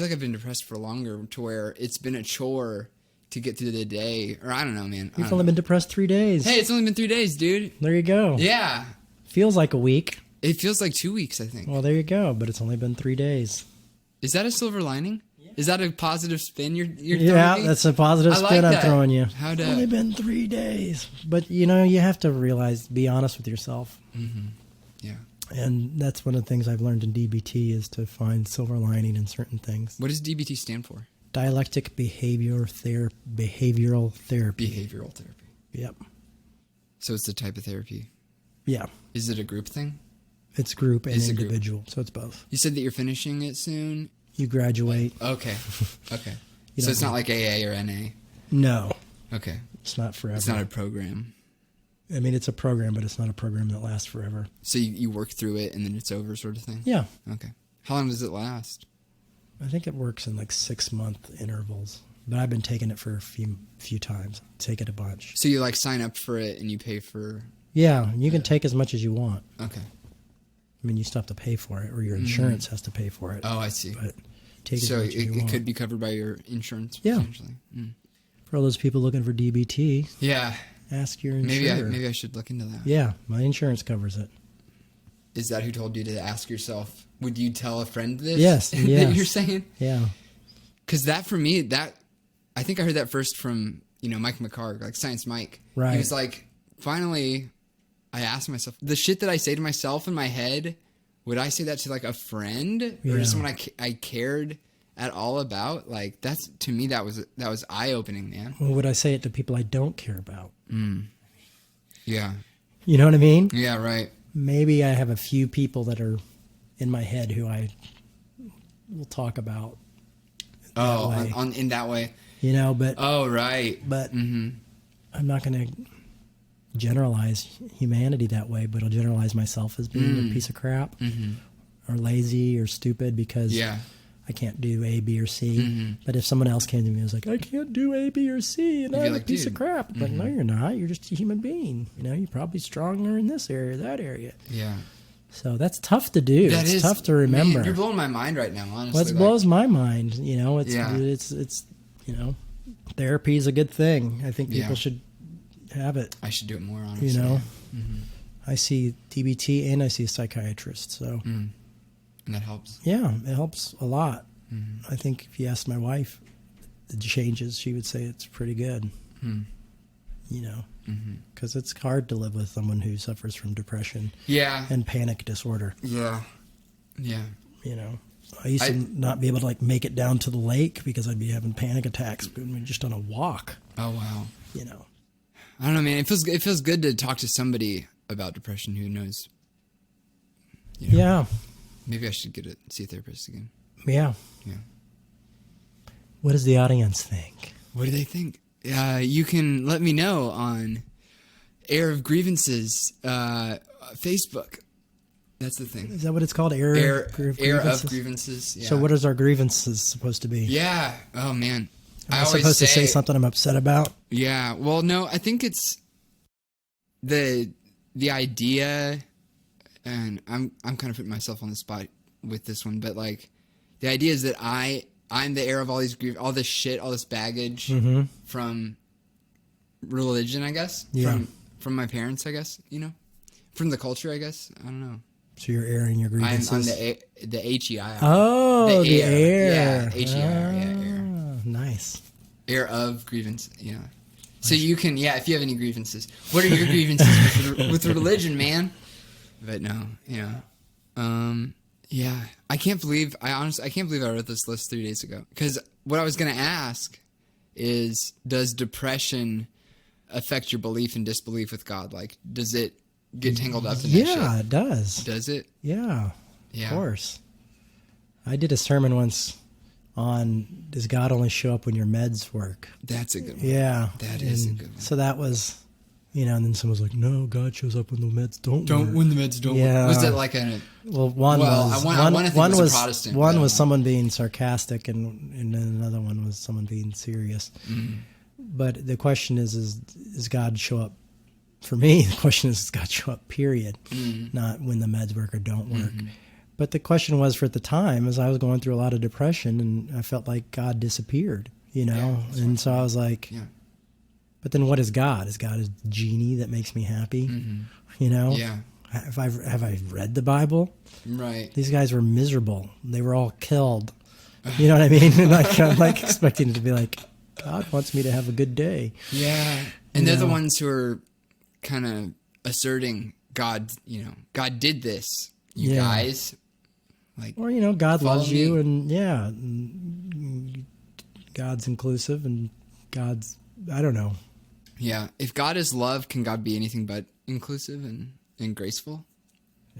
S1: like I've been depressed for longer, to where it's been a chore to get through the day. Or I don't know, man.
S4: You've only been depressed 3 days.
S1: Hey, it's only been 3 days, dude.
S4: There you go.
S1: Yeah.
S4: Feels like a week.
S1: It feels like 2 weeks, I think.
S4: Well, there you go. But it's only been 3 days.
S1: Is that a silver lining? Yeah. Is that a positive spin you're
S4: throwing me? That's a positive spin I'm throwing you.
S1: It's
S4: only been 3 days. But, you have to realize, be honest with yourself.
S1: Yeah.
S4: And that's one of the things I've learned in DBT, is to find silver lining in certain things.
S1: What does DBT stand for?
S4: Dialectic behavioral therapy. Behavioral therapy. Yep.
S1: So it's the type of therapy?
S4: Yeah.
S1: Is it a group thing?
S4: It's group and individual, so it's both.
S1: You said that you're finishing it soon?
S4: You graduate.
S1: Okay. So it's not like AA or NA?
S4: No.
S1: Okay.
S4: It's not forever.
S1: It's not a program?
S4: I mean, it's a program, but it's not a program that lasts forever.
S1: So you work through it and then it's over, sort of thing?
S4: Yeah.
S1: Okay. How long does it last?
S4: I think it works in like 6-month intervals. But I've been taking it for a few times. Take it a bunch.
S1: So you like sign up for it and you pay for...
S4: Yeah, you can take as much as you want.
S1: Okay.
S4: I mean, you still have to pay for it, or your insurance has to pay for it.
S1: Oh, I see.
S4: But take as much as you want.
S1: So it could be covered by your insurance,
S4: yeah.
S1: potentially. Mm.
S4: For all those people looking for DBT,
S1: yeah,
S4: ask your insurer.
S1: Maybe I should look into that.
S4: Yeah, my insurance covers it.
S1: Is that who told you to ask yourself? Would you tell a friend this?
S4: Yes.
S1: that you're saying?
S4: Yeah.
S1: Because that, for me, I think I heard that first from, Mike McCarg, like Science Mike.
S4: Right.
S1: He was like, finally, I asked myself, the shit that I say to myself in my head, would I say that to like a friend or someone I cared at all about? Like, that's, to me, that was eye-opening, man.
S4: Well, would I say it to people I don't care about?
S1: Yeah.
S4: You know what I mean?
S1: Yeah, right.
S4: Maybe I have a few people that are in my head who I will talk about.
S1: In that way.
S4: But...
S1: Oh, right.
S4: But I'm not going to generalize humanity that way, but I'll generalize myself as being a piece of crap or lazy or stupid because I can't do A, B, or C. But if someone else came to me and was like, I can't do A, B, or C, and I'm a piece of crap. But no, you're not. You're just a human being. You're probably stronger in this area, that area.
S1: Yeah.
S4: So that's tough to do. It's tough to remember.
S1: Man, you're blowing my mind right now, honestly.
S4: Well, it blows my mind. It's therapy is a good thing. I think people should have it.
S1: I should do it more, honestly.
S4: I see DBT and I see a psychiatrist. So,
S1: and that helps.
S4: Yeah, it helps a lot. I think if you asked my wife the changes, she would say it's pretty good. Because it's hard to live with someone who suffers from depression and panic disorder.
S1: Yeah.
S4: I used to not be able to like make it down to the lake because I'd be having panic attacks just on a walk.
S1: Oh, wow.
S4: I
S1: don't know, man. It feels good to talk to somebody about depression who knows.
S4: Yeah.
S1: Maybe I should see a therapist again.
S4: Yeah. What does the audience think?
S1: What do they think? You can let me know on Heir of Grievances Facebook. That's the thing.
S4: Is that what it's called? Heir of
S1: Grievances. Yeah.
S4: So what is our grievances supposed to be?
S1: Yeah. Oh, man.
S4: Am I supposed to say something I'm upset about?
S1: Yeah. Well, no, I think it's the idea, and I'm kind of putting myself on the spot with this one, but like the idea is that I'm the heir of all this shit, all this baggage from religion, I guess.
S4: Yeah.
S1: From my parents, I guess. From the culture, I guess. I don't know.
S4: So you're airing your grievances.
S1: I'm the HEI.
S4: Oh, the heir.
S1: Yeah, HEI. Heir.
S4: Nice.
S1: Heir of grievances. Yeah. So you can, if you have any grievances. What are your grievances with religion, man? But no, I can't believe I wrote this list 3 days ago. Because what I was going to ask is, does depression affect your belief and disbelief with God? Like, does it get tangled up in that shit?
S4: Yeah, it does.
S1: Does it?
S4: Yeah. Of course. I did a sermon once on, does God only show up when your meds work?
S1: That's a good one.
S4: Yeah.
S1: That is a good one.
S4: So that was, and then someone's like, no, God shows up when the meds don't work.
S1: When the meds don't work. Was it like a...
S4: Well, one was
S1: Protestant,
S4: someone being sarcastic, and then another one was someone being serious. But the question is God show up? For me, the question is, does God show up, period? Not when the meds work or don't work. But the question was, for at the time, as I was going through a lot of depression, and I felt like God disappeared, and so I was like, but then what is God? Is God a genie that makes me happy?
S1: Yeah.
S4: Have I read the Bible?
S1: Right.
S4: These guys were miserable. They were all killed. You know what I mean? And I'm like expecting it to be like, God wants me to have a good day.
S1: Yeah. And they're the ones who are kind of asserting God, God did this, you guys. Like,
S4: or, God loves you, and God's inclusive, and God's, I don't know.
S1: Yeah. If God is love, can God be anything but inclusive and graceful?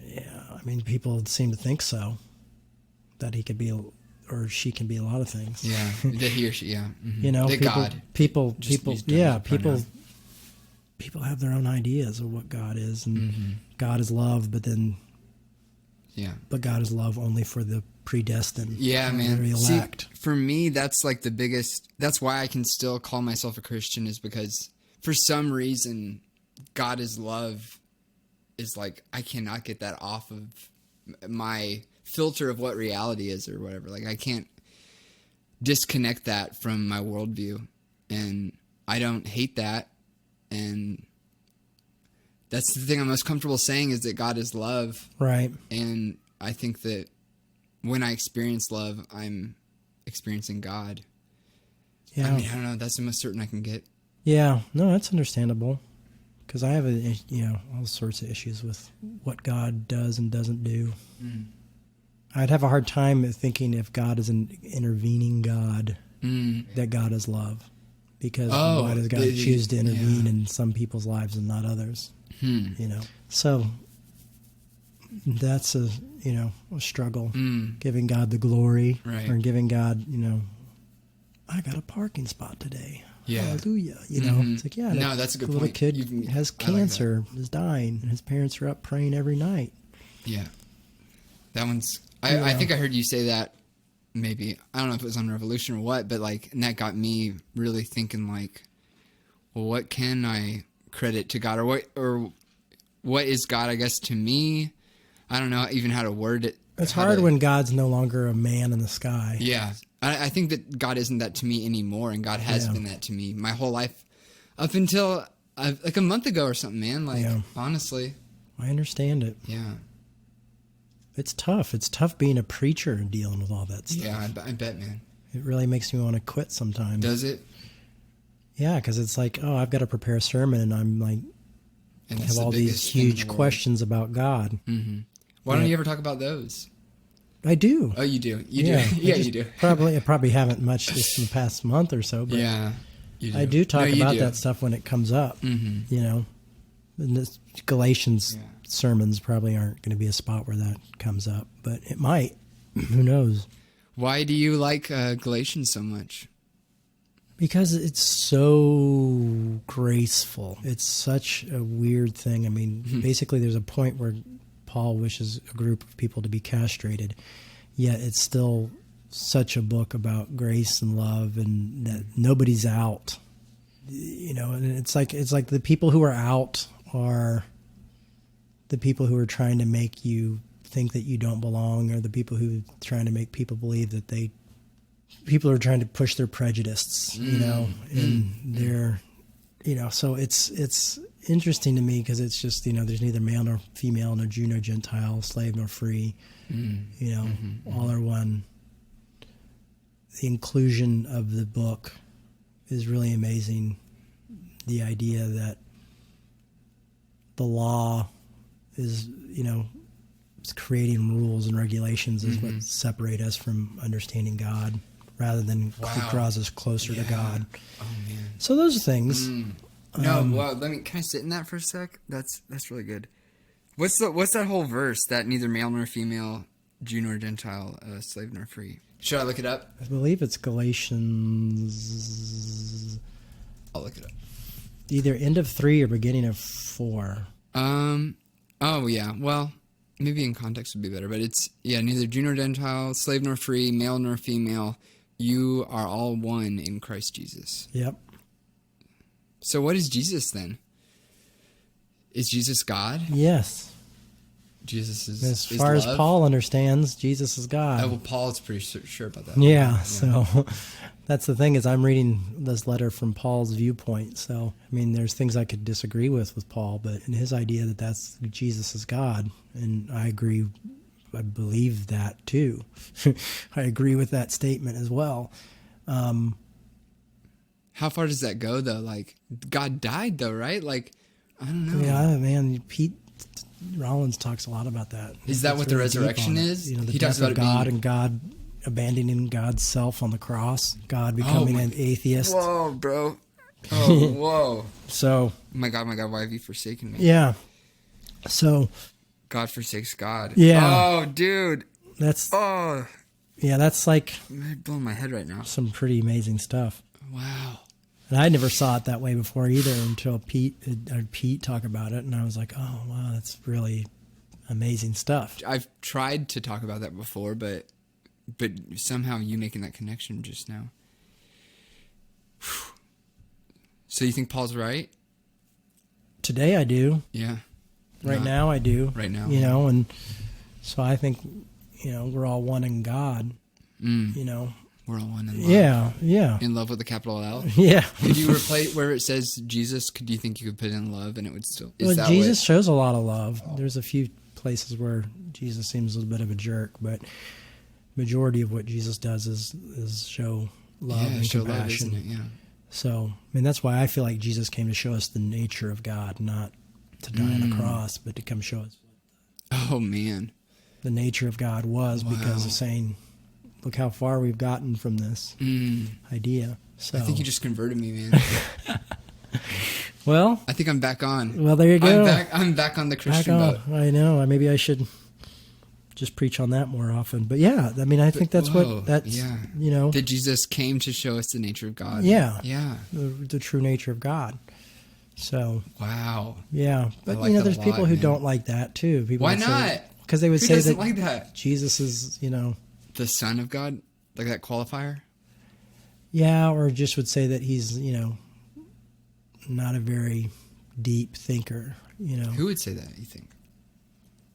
S4: Yeah. I mean, people seem to think so. That he could be, or she can be a lot of things.
S1: Yeah. That he or she, yeah. That God.
S4: People have their own ideas of what God is, and God is love, but then
S1: Yeah.
S4: But God is love only for the predestined.
S1: Yeah, man.
S4: The elect.
S1: See, for me, that's like the biggest, that's why I can still call myself a Christian, is because for some reason, God is love is like, I cannot get that off of my filter of what reality is or whatever. Like, I can't disconnect that from my worldview. And I don't hate that. And that's the thing I'm most comfortable saying, is that God is love.
S4: Right.
S1: And I think that when I experience love, I'm experiencing God.
S4: Yeah.
S1: I mean, I don't know. That's the most certain I can get.
S4: Yeah. No, that's understandable. Because I have, all sorts of issues with what God does and doesn't do. Mm. I'd have a hard time thinking if God is an intervening God, that God is love. Because why does God choose to intervene in some people's lives and not others? So that's a struggle. Giving God the glory, or giving God, I got a parking spot today.
S1: Yeah.
S4: Hallelujah. It's like,
S1: no, that's a good
S4: little
S1: point.
S4: Kid has cancer, is dying, and his parents are up praying every night.
S1: Yeah. That one's, I think I heard you say that. Maybe, I don't know if it was on Revolution or what, but like, and that got me really thinking, like, well, what can I credit to God, or what is God, I guess, to me? I don't know even how to word it.
S4: It's hard when God's no longer a man in the sky.
S1: Yeah. I think that God isn't that to me anymore, and God has been that to me my whole life, up until like a month ago or something, man. Like, honestly.
S4: I understand it.
S1: Yeah. It's
S4: tough. It's tough being a preacher and dealing with all that stuff.
S1: Yeah, I bet, man.
S4: It really makes me want to quit sometimes.
S1: Does it?
S4: Yeah, because it's like, I've got to prepare a sermon, and I'm like, have all these huge questions about God.
S1: Mm-hmm. Why don't you ever talk about those?
S4: I do.
S1: Oh, you do? You do? Yeah, you do.
S4: I probably haven't much just in the past month or so, but
S1: yeah, you do.
S4: I do talk about that stuff when it comes up. And this Galatians sermons probably aren't going to be a spot where that comes up, but it might. Who knows?
S1: Why do you like Galatians so much?
S4: Because it's so graceful. It's such a weird thing. I mean, basically there's a point where Paul wishes a group of people to be castrated, yet it's still such a book about grace and love, and that nobody's out. And it's like the people who are out are the people who are trying to make you think that you don't belong, or the people who are trying to make people believe that people are trying to push their prejudice, and they're, so it's interesting to me because it's just, there's neither male nor female, nor Jew nor Gentile, slave nor free, all are one. The inclusion of the book is really amazing. The idea that the law is, it's creating rules and regulations is what separate us from understanding God, rather than what draws us closer to God.
S1: Oh man!
S4: So those are things.
S1: Can I sit in that for a sec? That's really good. What's that whole verse that neither male nor female, Jew nor Gentile, slave nor free? Should I look it up?
S4: I believe it's Galatians.
S1: I'll look it up.
S4: Either end of 3 or beginning of 4.
S1: Oh yeah. Well, maybe in context would be better, but it's neither Jew nor Gentile, slave nor free, male nor female. You are all one in Christ Jesus.
S4: Yep.
S1: So what is Jesus then? Is Jesus God?
S4: Yes.
S1: Jesus is
S4: as far as Paul understands, Jesus is God.
S1: Oh, well, Paul is pretty sure about that.
S4: Yeah, so that's the thing, is I'm reading this letter from Paul's viewpoint. So, I mean, there's things I could disagree with Paul, but in his idea that's Jesus is God, and I agree, I believe that too. I agree with that statement as well.
S1: How far does that go, though? Like, God died, though, right? Like, I don't know.
S4: Yeah, man, Pete Rollins talks a lot about that.
S1: Is that what the resurrection is?
S4: The death of God and God abandoning God's self on the cross, God becoming an atheist.
S1: Whoa, bro. Oh, whoa.
S4: So.
S1: My God, why have you forsaken me?
S4: Yeah. So.
S1: God forsakes God.
S4: Yeah.
S1: Oh, dude.
S4: That's.
S1: Oh.
S4: Yeah, that's like.
S1: I'm blowing my head right now.
S4: Some pretty amazing stuff.
S1: Wow.
S4: And I never saw it that way before either until Pete talked about it, and I was like, oh wow, that's really amazing stuff.
S1: I've tried to talk about that before, but somehow you making that connection just now. So you think Paul's right?
S4: Today I do.
S1: Yeah.
S4: Right now I do.
S1: Right now.
S4: You know, and so I think, we're all one in God. You know.
S1: We're all one in love.
S4: Yeah.
S1: In love with a capital L?
S4: Yeah.
S1: Could you replace where it says Jesus, do you think you could put in love and it would still...
S4: Jesus shows a lot of love. There's a few places where Jesus seems a little bit of a jerk, but majority of what Jesus does is show love and
S1: show
S4: compassion.
S1: Love, isn't it? Yeah.
S4: So, that's why I feel like Jesus came to show us the nature of God, not to die on a cross, but to come show us
S1: Oh, man.
S4: the nature of God was because of saying... Look how far we've gotten from this idea. So
S1: I think you just converted me, man.
S4: Well,
S1: I think I'm back on.
S4: Well, there you go.
S1: I'm back on the Christian boat.
S4: I know. Maybe I should just preach on that more often. But yeah, I think that's
S1: that Jesus came to show us the nature of God.
S4: Yeah.
S1: Yeah.
S4: The true nature of God. So.
S1: Wow.
S4: Yeah. But, there's people who don't like that too. People
S1: Why not?
S4: Because they would say that,
S1: like that
S4: Jesus is,
S1: the Son of God? Like that qualifier?
S4: Yeah, or just would say that he's, not a very deep thinker,
S1: Who would say that, you think?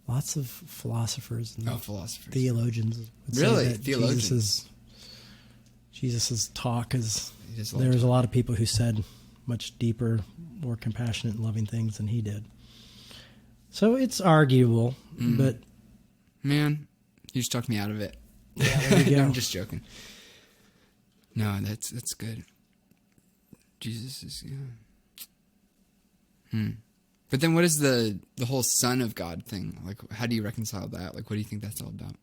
S4: Lots of philosophers and
S1: philosophers.
S4: Theologians would
S1: really?
S4: say that
S1: Theologians.
S4: Jesus's talk is...
S1: There's
S4: a lot of people who said much deeper, more compassionate and loving things than he did. So it's arguable, but...
S1: Man, you just talked me out of it.
S4: Yeah, there you go.
S1: I'm just joking. No, that's good. Jesus is, But then what is the whole Son of God thing? Like, how do you reconcile that? Like, what do you think that's all about?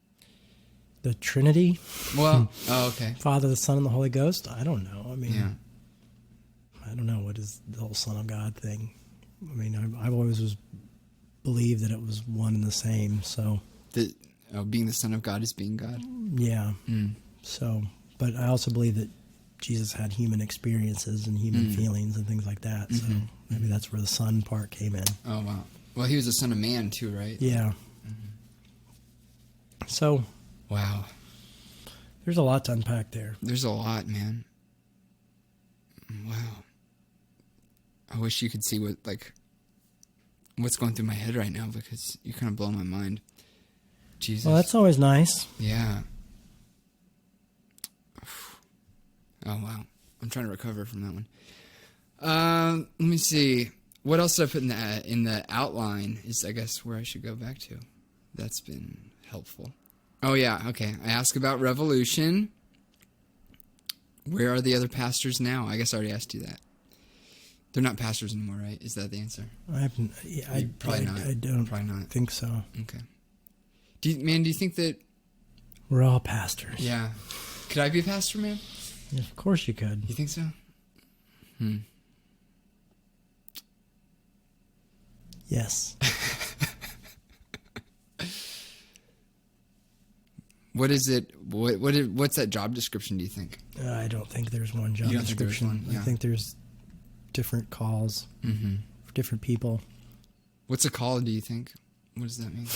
S4: The Trinity?
S1: Well, okay.
S4: Father, the Son, and the Holy Ghost? I don't know.
S1: Yeah.
S4: I don't know what is the whole Son of God thing. I've always believed that it was one and the same, so...
S1: being the Son of God is being God?
S4: Yeah. So, but I also believe that Jesus had human experiences and human feelings and things like that. So maybe that's where the Son part came in.
S1: Oh, wow. Well, he was a Son of Man too, right?
S4: Yeah. So.
S1: Wow.
S4: There's a lot to unpack there.
S1: There's a lot, man. Wow. I wish you could see what's going through my head right now, because you kind of blow my mind. Jesus.
S4: Well, that's always nice.
S1: Yeah. Oh, wow. I'm trying to recover from that one. Let me see. What else did I put in the outline is, I guess, where I should go back to. That's been helpful. Oh, yeah. Okay. I asked about Revolution. Where are the other pastors now? I guess I already asked you that. They're not pastors anymore, right? Is that the answer?
S4: Probably not. I don't think so.
S1: Okay. Do you think that...
S4: We're all pastors.
S1: Yeah. Could I be a pastor, man?
S4: Yeah, of course you could.
S1: You think so?
S4: Yes.
S1: What is it? What's that job description, do you think?
S4: I don't think there's one job description. I think there's different calls for different people.
S1: What's a call, do you think? What does that mean?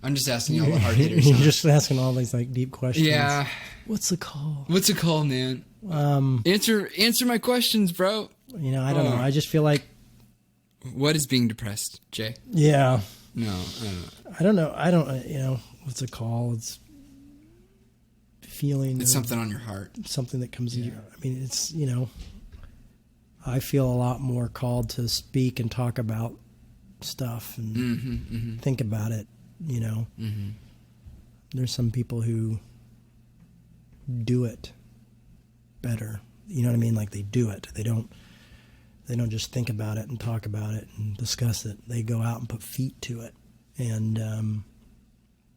S1: I'm just asking you all the hard hitters.
S4: You're just asking all these deep questions.
S1: Yeah.
S4: What's a call?
S1: What's a call, man? Answer my questions, bro.
S4: I don't know. I just feel like...
S1: What is being depressed, Jay?
S4: Yeah.
S1: No,
S4: I don't know. I don't, what's a call? It's feeling.
S1: It's something on your heart.
S4: Something that comes in your... it's, I feel a lot more called to speak and talk about stuff and think about it, There's some people who do it better. You know what I mean? Like, they do it. They don't just think about it and talk about it and discuss it. They go out and put feet to it. And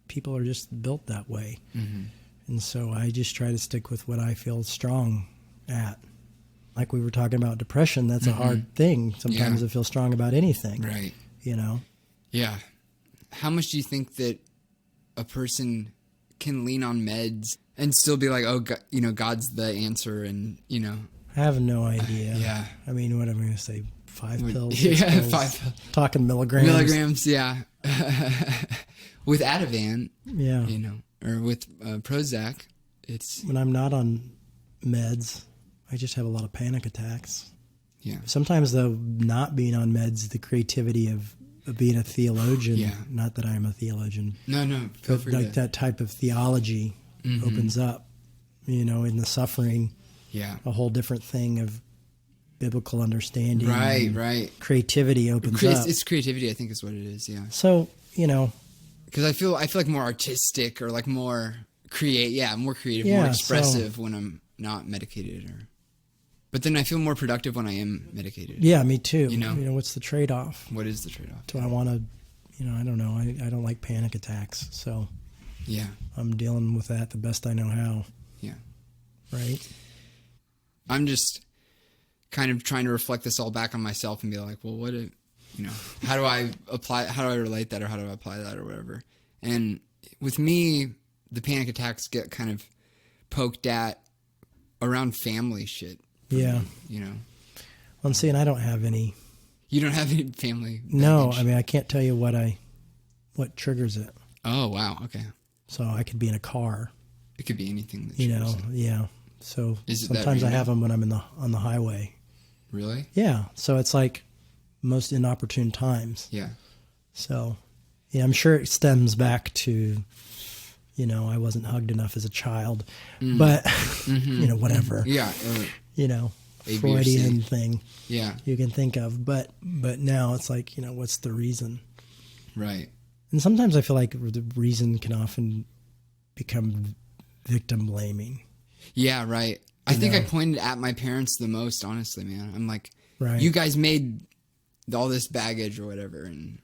S4: people are just built that way. And so I just try to stick with what I feel strong at. Like we were talking about depression, that's a hard thing sometimes to feel strong about anything.
S1: Right.
S4: Yeah.
S1: How much do you think that a person can lean on meds and still be like, oh, God, God's the answer, and,
S4: I have no idea.
S1: Yeah.
S4: What am I going to say? 5 pills.
S1: Yeah,
S4: pills.
S1: 5.
S4: Talking milligrams.
S1: Milligrams, yeah. With Ativan,
S4: yeah,
S1: or with Prozac, it's...
S4: When I'm not on meds, I just have a lot of panic attacks.
S1: Yeah.
S4: Sometimes, though, not being on meds, the creativity of being a theologian, not that I am a theologian.
S1: No,
S4: but like that type of theology opens up, in the suffering.
S1: Yeah.
S4: A whole different thing of biblical understanding.
S1: Right.
S4: Creativity opens up.
S1: It's creativity, I think, is what it is, yeah.
S4: So,
S1: because I feel like more artistic or like more more creative, more expressive when I'm not medicated. But then I feel more productive when I am medicated.
S4: Yeah, me too. What's the trade-off?
S1: What is the trade-off?
S4: Do I want to, I don't know. I don't like panic attacks, so
S1: yeah,
S4: I'm dealing with that the best I know how.
S1: Yeah.
S4: Right?
S1: I'm just kind of trying to reflect this all back on myself and be like, well, how do I relate that, or how do I apply that, or whatever? And with me, the panic attacks get kind of poked at around family shit.
S4: Yeah.
S1: Well,
S4: I'm seeing I don't have any.
S1: You don't have any family baggage?
S4: No, I mean, I can't tell you what triggers it.
S1: Oh, wow. Okay.
S4: So I could be in a car.
S1: It could be anything that triggers it.
S4: Yeah. So sometimes
S1: that
S4: I have them when I'm on the highway.
S1: Really?
S4: Yeah. So it's like most inopportune times.
S1: Yeah.
S4: So, yeah, I'm sure it stems back to, I wasn't hugged enough as a child, but, whatever.
S1: Yeah.
S4: Freudian thing.
S1: Yeah.
S4: You can think of, but now it's like, what's the reason?
S1: Right.
S4: And sometimes I feel like the reason can often become victim blaming.
S1: Yeah, right. I think I pointed at my parents the most, honestly, man. I'm like,
S4: right.
S1: You guys made all this baggage or whatever, and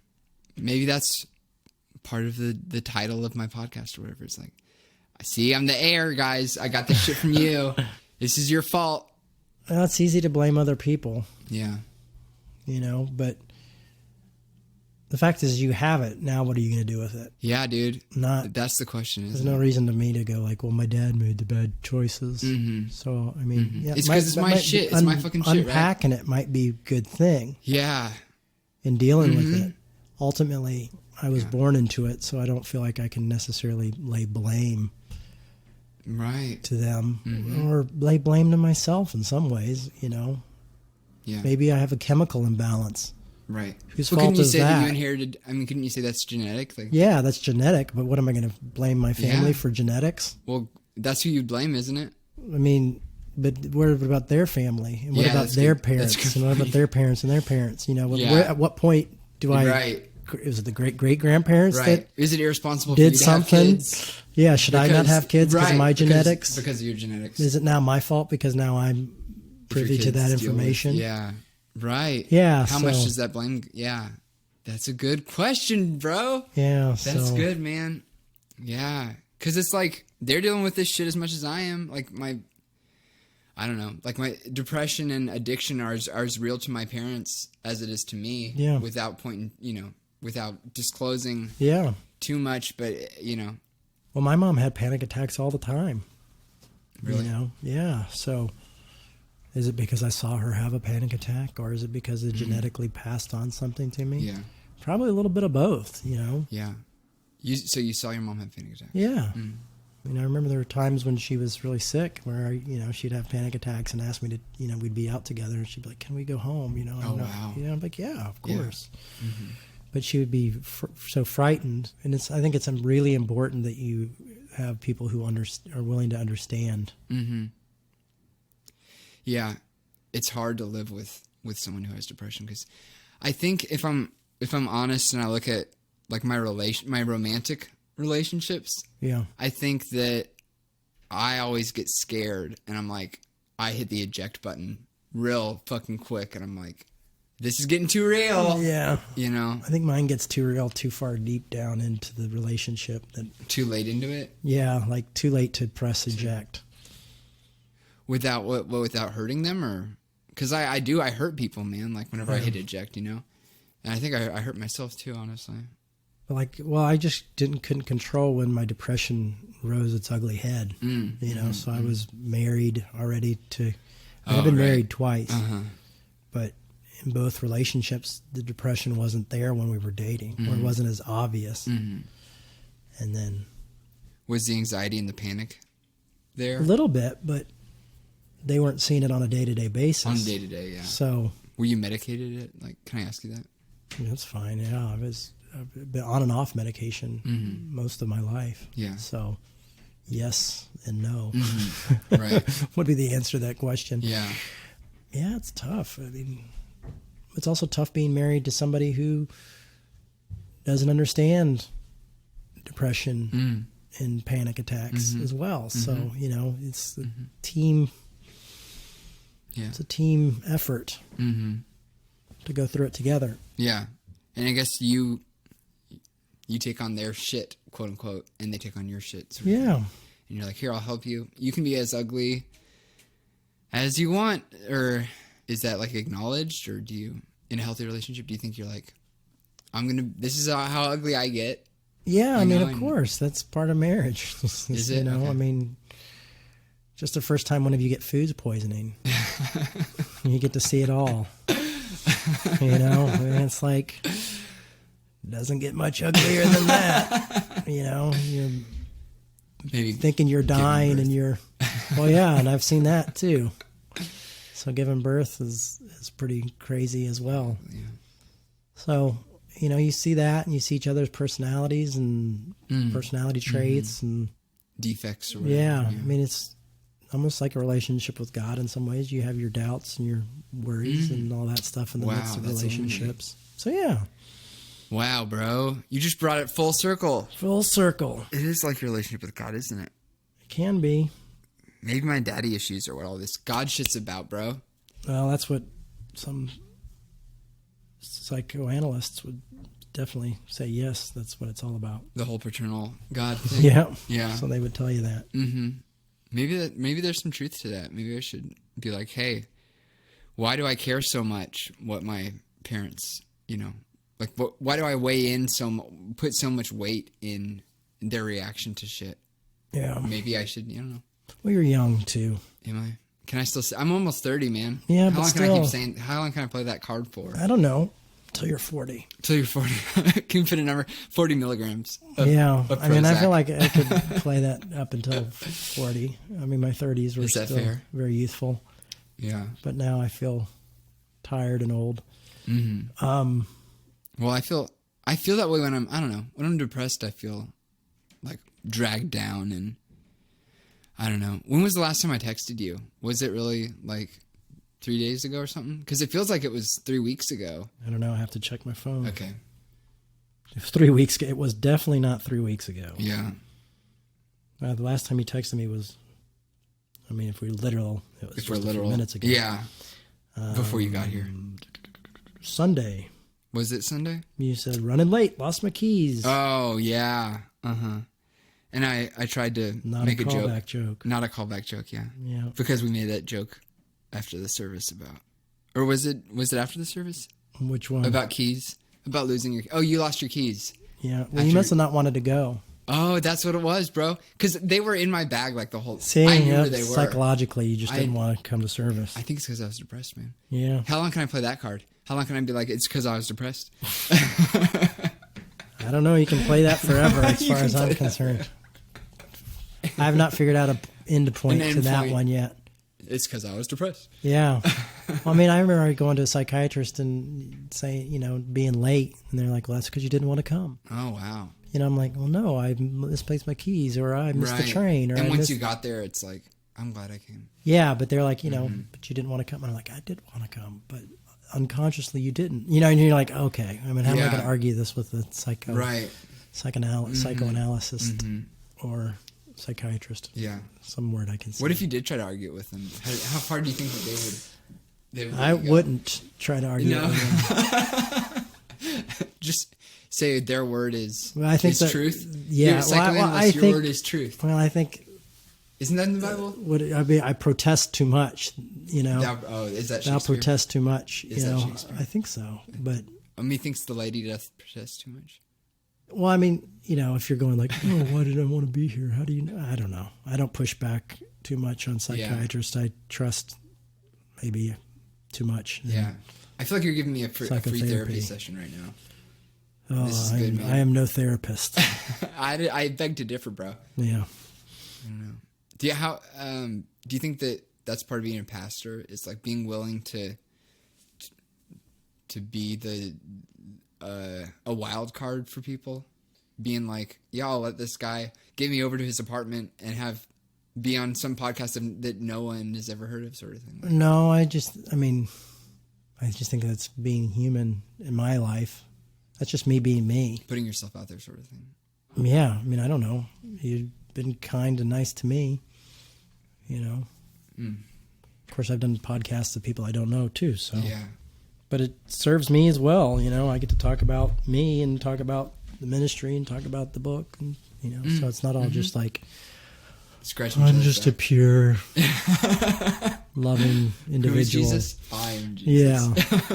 S1: maybe that's part of the title of my podcast or whatever. It's like, I see I'm the heir, guys. I got this shit from you. This is your fault.
S4: Well, it's easy to blame other people.
S1: Yeah.
S4: But the fact is you have it. Now what are you going to do with it?
S1: Yeah, dude. That's the question.
S4: There's no reason to me to go like, well, my dad made the bad choices. Mm-hmm. So, I mean, yeah,
S1: it's because it's my shit. It's my fucking shit,
S4: unpacking it might be a good thing.
S1: Yeah.
S4: In dealing with it. Ultimately, I was born into it, so I don't feel like I can necessarily lay blame to them or lay blame to myself in some ways, Yeah. Maybe I have a chemical imbalance.
S1: Right.
S4: Whose fault is that?
S1: Couldn't you say that you inherited? I mean, couldn't you say that's genetic? Like,
S4: yeah, that's genetic. But what am I going to blame my family for genetics?
S1: Well, that's who you'd blame, isn't it?
S4: I mean, but what about their family? And what about their parents? And what about their parents and their parents? At what point do I?
S1: Right.
S4: Is it the great grandparents that
S1: is it irresponsible
S4: did
S1: for you to
S4: something?
S1: have kids?
S4: Yeah, should I not have kids because of my genetics?
S1: Because of your genetics.
S4: Is it now my fault because now I'm privy to that information?
S1: Yeah. Right.
S4: Yeah.
S1: How much does that blame? Yeah. That's a good question, bro.
S4: Yeah.
S1: That's good, man. Yeah. Because it's like they're dealing with this shit as much as I am. Like I don't know. Like my depression and addiction are as real to my parents as it is to me.
S4: Yeah.
S1: Without without disclosing.
S4: Yeah.
S1: Too much, but
S4: Well, my mom had panic attacks all the time.
S1: Really?
S4: Yeah. So. Is it because I saw her have a panic attack, or is it because it genetically passed on something to me?
S1: Yeah.
S4: Probably a little bit of both,
S1: Yeah. So you saw your mom have panic attacks?
S4: Yeah. I mean, I remember there were times when she was really sick where, she'd have panic attacks and ask me to, we'd be out together and she'd be like, can we go home?
S1: Wow.
S4: I'm like, yeah, of course. Yeah. Mm-hmm. But she would be so frightened. And I think it's really important that you have people who are willing to understand.
S1: Mm-hmm. Yeah, it's hard to live with someone who has depression because I think if I'm honest and I look at like my romantic relationships, I think that I always get scared and I'm like, I hit the eject button real fucking quick and I'm like, this is getting too real.
S4: Yeah.
S1: I
S4: think mine gets too real too far deep down into the relationship.
S1: Too late into it?
S4: Yeah, like too late to press eject.
S1: Without without hurting them, or because I hurt people, man. Like whenever I hit eject, and I think I hurt myself too, honestly.
S4: I just couldn't control when my depression rose its ugly head. So I was married already I've been married twice, but in both relationships, the depression wasn't there when we were dating, or it wasn't as obvious. And then...
S1: Was the anxiety and the panic there?
S4: A little bit, but they weren't seeing it on a day-to-day basis.
S1: On day-to-day, yeah.
S4: So...
S1: Were you medicated? Like, can I ask you that?
S4: That's fine, yeah. I've been on and off medication most of my life.
S1: Yeah.
S4: So, yes and no.
S1: Right.
S4: Would be the answer to that question.
S1: Yeah.
S4: Yeah, it's tough. I mean, it's also tough being married to somebody who doesn't understand depression and panic attacks as well. So, it's a team. Yeah. It's a team effort to go through it together.
S1: Yeah. And I guess you take on their shit, quote unquote, and they take on your shit. Sort of thing. And you're like, here, I'll help you. You can be as ugly as you want. Or is that like acknowledged? Or do you, in a healthy relationship, do you think you're like, this is how ugly I get?
S4: Yeah, I mean, of course. That's part of marriage.
S1: Is it?
S4: Okay. I mean, just the first time one of you get food poisoning. You get to see it all. And it's like, doesn't get much uglier than that. You're maybe thinking you're dying and you're, well, yeah, and I've seen that too. So giving birth is pretty crazy as well. Yeah. So, you see that and you see each other's personalities and personality traits and
S1: defects or whatever.
S4: Yeah. I mean, it's almost like a relationship with God in some ways. You have your doubts and your worries and all that stuff in the midst of relationships. So, yeah.
S1: Wow, bro. You just brought it full circle.
S4: Full circle.
S1: It is like your relationship with God, isn't it?
S4: It can be.
S1: Maybe my daddy issues are what all this God shit's about, bro.
S4: Well, that's what some psychoanalysts would definitely say, yes, that's what it's all about.
S1: The whole paternal God thing?
S4: Yeah. So they would tell you that.
S1: Maybe there's some truth to that. Maybe I should be like, hey, why do I care so much what my parents, like, why do I put so much weight in their reaction to shit? Yeah. Maybe I should, I don't know.
S4: Well, you're young, too.
S1: Am I? Can I still say? I'm almost 30, man.
S4: Yeah,
S1: how
S4: long
S1: can I keep saying? How long can I play that card for?
S4: I don't know. Till you're 40.
S1: Till you're 40. Can you put a number? 40 milligrams. Of
S4: I mean, I feel like I could play that up until 40. I mean, my 30s were still fair? Very youthful.
S1: Yeah.
S4: But now I feel tired and old.
S1: Well, I feel that way when I'm depressed. I feel like dragged down, and I don't know. When was the last time I texted you? Was it really like 3 days ago or something? Because it feels like it was 3 weeks ago.
S4: I don't know. I have to check my phone.
S1: Okay.
S4: It was 3 weeks ago. It was definitely not 3 weeks ago.
S1: Yeah.
S4: The last time you texted me was, if we're literal, it was just a few minutes ago.
S1: Yeah. Before you got here.
S4: Sunday.
S1: Was it Sunday?
S4: You said, running late, lost my keys.
S1: Oh, yeah. And I tried to make a joke. Not a callback joke, yeah.
S4: Yeah.
S1: Because we made that joke after the service about... Or was it after the service?
S4: Which one?
S1: About keys. About losing your... Oh, you lost your keys.
S4: Yeah. Well, you must have not wanted to go.
S1: Oh, that's what it was, bro. Because they were in my bag like the whole...
S4: See, I knew where they were. Psychologically, you just didn't want to come to service.
S1: I think it's because I was depressed, man.
S4: Yeah.
S1: How long can I play that card? How long can I be like, it's because I was depressed?
S4: I don't know. You can play that forever as far as I'm concerned. I have not figured out an end point to that one yet.
S1: It's because I was depressed.
S4: Yeah. Well, I remember going to a psychiatrist and saying, being late. And they're like, well, that's because you didn't want to come.
S1: Oh, wow.
S4: I'm like, well, no, I misplaced my keys, or I missed the train.
S1: And once you got there, it's like, I'm glad I came.
S4: Yeah, but they're like, but you didn't want to come. And I'm like, I did want to come, but unconsciously you didn't. And you're like, okay. How am I going to argue this with a psychoanalyst or psychiatrist?
S1: Yeah.
S4: Some word I can say.
S1: What if you did try to argue it with them? How far do you think that they would
S4: I wouldn't try to argue it with them.
S1: Just say their word is truth.
S4: Yeah.
S1: Your word is truth.
S4: Well, I think...
S1: Isn't that in the Bible?
S4: I protest too much,
S1: is that Shakespeare?
S4: Thou protest too much,
S1: Is that Shakespeare?
S4: I think so, but...
S1: thinks the lady doth protest too much.
S4: Well, if you're going like, oh, why did I want to be here? How do you know? I don't know. I don't push back too much on psychiatrists. I trust maybe too much.
S1: Yeah. I feel like you're giving me a free therapy session right now.
S4: Oh, this is good, man. I am no therapist.
S1: I beg to differ, bro.
S4: Yeah.
S1: I don't know. Do you think that that's part of being a pastor? It's like being willing to be a wild card for people, being like, yeah, I'll let this guy get me over to his apartment and be on some podcast that no one has ever heard of, sort of thing.
S4: No, I just think that's being human in my life. That's just me being me.
S1: Putting yourself out there, sort of thing.
S4: Yeah, I don't know. You've been kind and nice to me, Of course, I've done podcasts with people I don't know too. So,
S1: yeah.
S4: But it serves me as well. I get to talk about me and talk about the ministry and talk about the book, and so it's not all just like I'm just a pure, loving individual.
S1: Who is Jesus? I am Jesus.
S4: Yeah.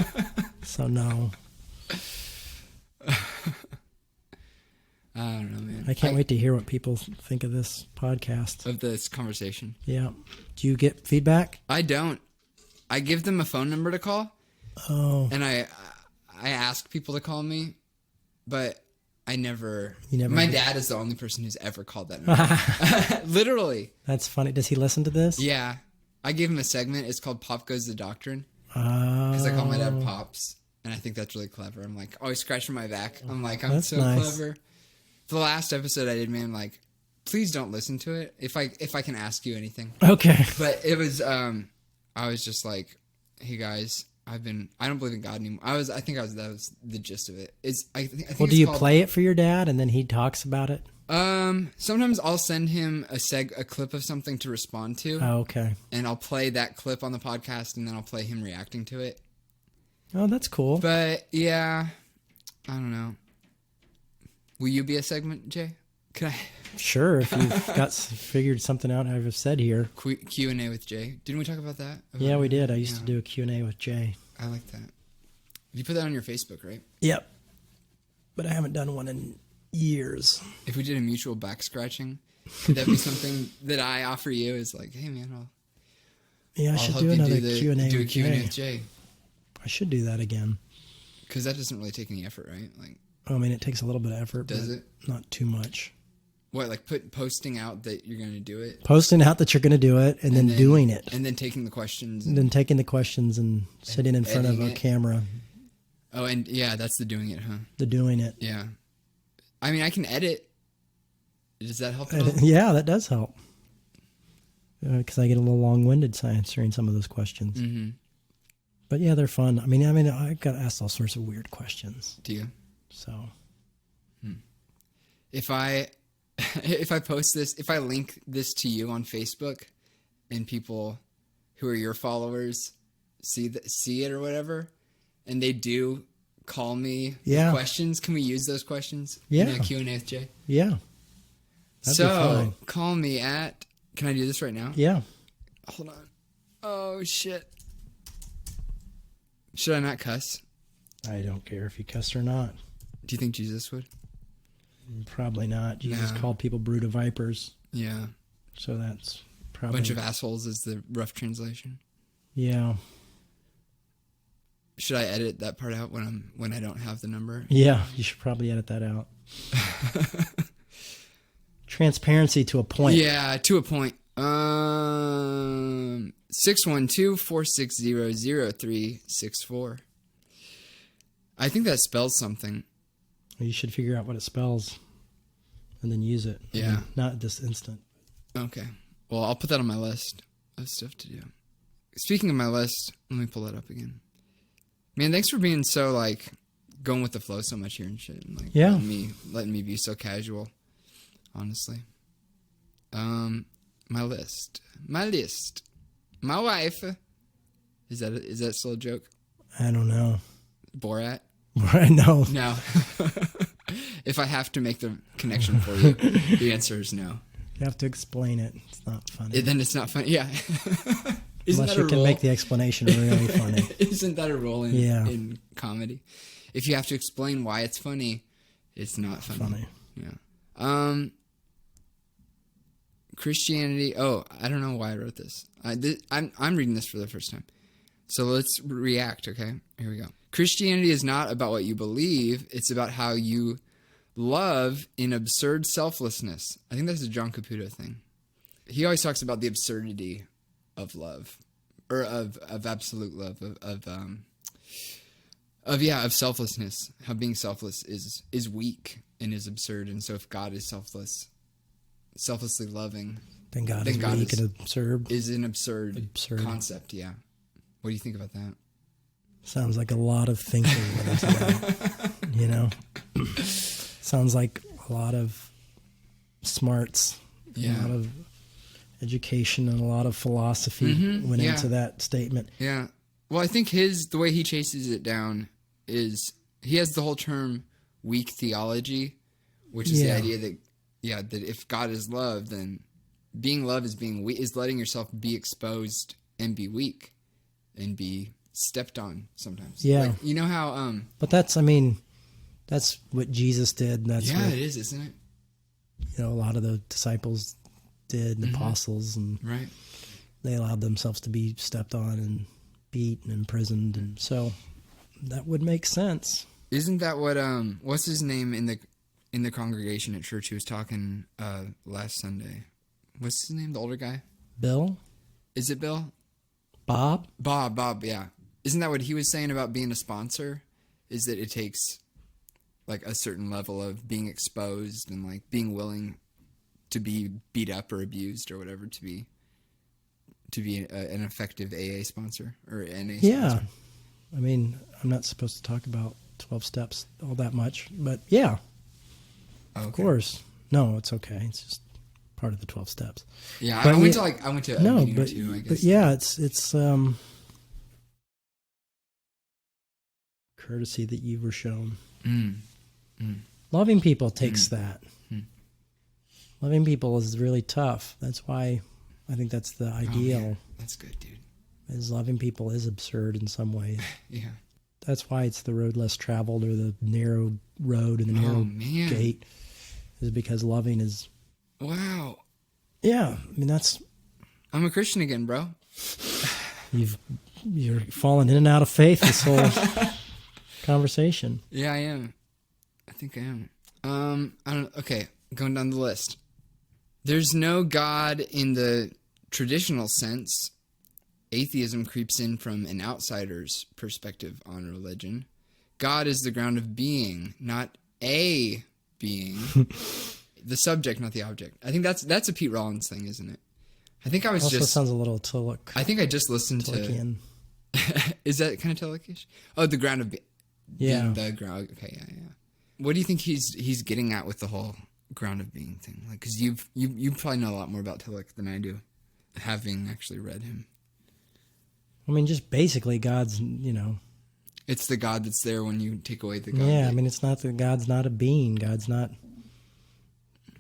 S4: So no.
S1: I don't know, man.
S4: I can't wait to hear what people think of this podcast.
S1: Of this conversation.
S4: Yeah. Do you get feedback?
S1: I don't. I give them a phone number to call.
S4: Oh.
S1: And I ask people to call me, but I never. My dad is the only person who's ever called that number. Literally.
S4: That's funny. Does he listen to this?
S1: Yeah. I gave him a segment. It's called Pop Goes the Doctrine. Because I call my dad Pops. And I think that's really clever. I'm like, always scratching my back. I'm like, I'm so nice. Clever. For the last episode I did, man, I'm like, please don't listen to it if I can ask you anything.
S4: Okay.
S1: But it was, I was just like, hey guys, I don't believe in God anymore. That was the gist of it. I think
S4: do you play it for your dad and then he talks about it?
S1: Sometimes I'll send him a clip of something to respond to.
S4: Oh, okay.
S1: And I'll play that clip on the podcast and then I'll play him reacting to it.
S4: Oh, that's cool.
S1: But yeah, I don't know. Will you be a segment, Jay? Can I?
S4: Sure, if you've figured something out I've said here.
S1: Q&A with Jay. Didn't we talk about that?
S4: Yeah, we did. I used to do a Q&A with Jay.
S1: I like that. You put that on your Facebook, right?
S4: Yep. But I haven't done one in years.
S1: If we did a mutual back scratching, could that be something that I offer you? Is like, hey man,
S4: I should do another Q&A
S1: with Q&A with Jay.
S4: I should do that again.
S1: Because that doesn't really take any effort, right? Like,
S4: it takes a little bit of effort.
S1: Does it?
S4: Not too much.
S1: What, like posting out that you're going to do it?
S4: Posting out that you're going to do it, and then doing it.
S1: And then taking the questions.
S4: And then taking the questions and sitting in front of a camera.
S1: Oh, and yeah, that's the doing it, huh?
S4: The doing it.
S1: Yeah. I can edit. Does that help at all?
S4: Yeah, that does help. Because I get a little long-winded answering some of those questions.
S1: Mm-hmm.
S4: But yeah, they're fun. I got asked all sorts of weird questions.
S1: Do you?
S4: So,
S1: if I post this, if I link this to you on Facebook, and people who are your followers see it or whatever, and they do call me with questions, can we use those questions?
S4: Yeah.
S1: In a Q&A with Jay?
S4: Yeah. That'd be fine.
S1: Call me at. Can I do this right now?
S4: Yeah.
S1: Hold on. Oh shit. Should I not cuss?
S4: I don't care if you cuss or not.
S1: Do you think Jesus would?
S4: Probably not. Jesus called people brood of vipers.
S1: Yeah.
S4: So that's probably...
S1: Bunch of assholes is the rough translation.
S4: Yeah.
S1: Should I edit that part out when I don't have the number?
S4: Yeah, you should probably edit that out. Transparency to a point.
S1: Yeah, to a point. 612-460-0364. I think that spells something.
S4: You should figure out what it spells and then use it.
S1: Yeah.
S4: Not at this instant.
S1: Okay. Well, I'll put that on my list of stuff to do. Speaking of my list, let me pull that up again. Man, thanks for being so, going with the flow so much here and shit. And, letting me be so casual, honestly. My list. My wife. Is that still a joke?
S4: I don't know.
S1: Borat?
S4: No.
S1: No. If I have to make the connection for you, the answer is no.
S4: You have to explain it. It's not funny.
S1: Then it's not funny. Yeah.
S4: Unless you can make the explanation really funny.
S1: Isn't that a role in comedy? If you have to explain why it's funny, it's not funny. Yeah. Christianity. Oh, I don't know why I wrote this. I'm reading this for the first time. So let's react, okay? Here we go. Christianity is not about what you believe. It's about how you love in absurd selflessness. I think that's a John Caputo thing. He always talks about the absurdity of love, or of absolute love, of selflessness. How being selfless is weak and is absurd. And so if God is selflessly loving,
S4: then God is weak and absurd.
S1: Is an absurd concept, yeah. What do you think about that?
S4: Sounds like a lot of thinking went into that, you know? Sounds like a lot of smarts, a lot of education and a lot of philosophy went into that statement.
S1: Yeah. Well, I think the way he chases it down is he has the whole term weak theology, which is the idea that if God is love, then being love is being weak, is letting yourself be exposed and be weak and be stepped on sometimes.
S4: Yeah.
S1: Like, you know how...
S4: But that's what Jesus did. That's
S1: it is, isn't it?
S4: You know, a lot of the disciples did, and apostles, and they allowed themselves to be stepped on and beat and imprisoned, and so that would make sense.
S1: Isn't that what what's his name in the congregation at church who was talking last Sunday? What's his name? The older guy?
S4: Bill?
S1: Is it Bill?
S4: Bob,
S1: yeah. Isn't that what he was saying about being a sponsor? Is that it takes like a certain level of being exposed and like being willing to be beat up or abused or whatever to be an effective AA sponsor or NA sponsor?
S4: Yeah. I mean, I'm not supposed to talk about 12 steps all that much, but yeah.
S1: Okay.
S4: Of course. No, it's okay. It's just part of the 12 steps.
S1: Yeah,
S4: but
S1: I went to a meeting or two, I guess.
S4: But yeah, it's courtesy that you were shown. Loving people takes that. Loving people is really tough. That's why I think that's the ideal.
S1: Yeah. That's good, dude.
S4: Is loving people is absurd in some ways.
S1: Yeah.
S4: That's why it's the road less traveled, or the narrow road and the narrow gate, is because loving is...
S1: Wow.
S4: Yeah. I mean,
S1: I'm a Christian again, bro.
S4: You're falling in and out of faith this whole conversation.
S1: Yeah, I am. I think I am. I don't. Okay, going down the list. There's no God in the traditional sense. Atheism creeps in from an outsider's perspective on religion. God is the ground of being, not a being. The subject, not the object. I think that's a Pete Rollins thing, isn't it? I think I was
S4: also sounds a little Tillich.
S1: I think I just listened
S4: Tillichian.
S1: to... Is that kind of Tillichish? Oh, the ground of being.
S4: Yeah.
S1: The ground. Okay, yeah. What do you think he's getting at with the whole ground of being thing? Like, because you probably know a lot more about Tillich than I do, having actually read him.
S4: I mean, just basically God's,
S1: It's the God that's there when you take away the God.
S4: Yeah, I mean, it's not that God's not a being. God's not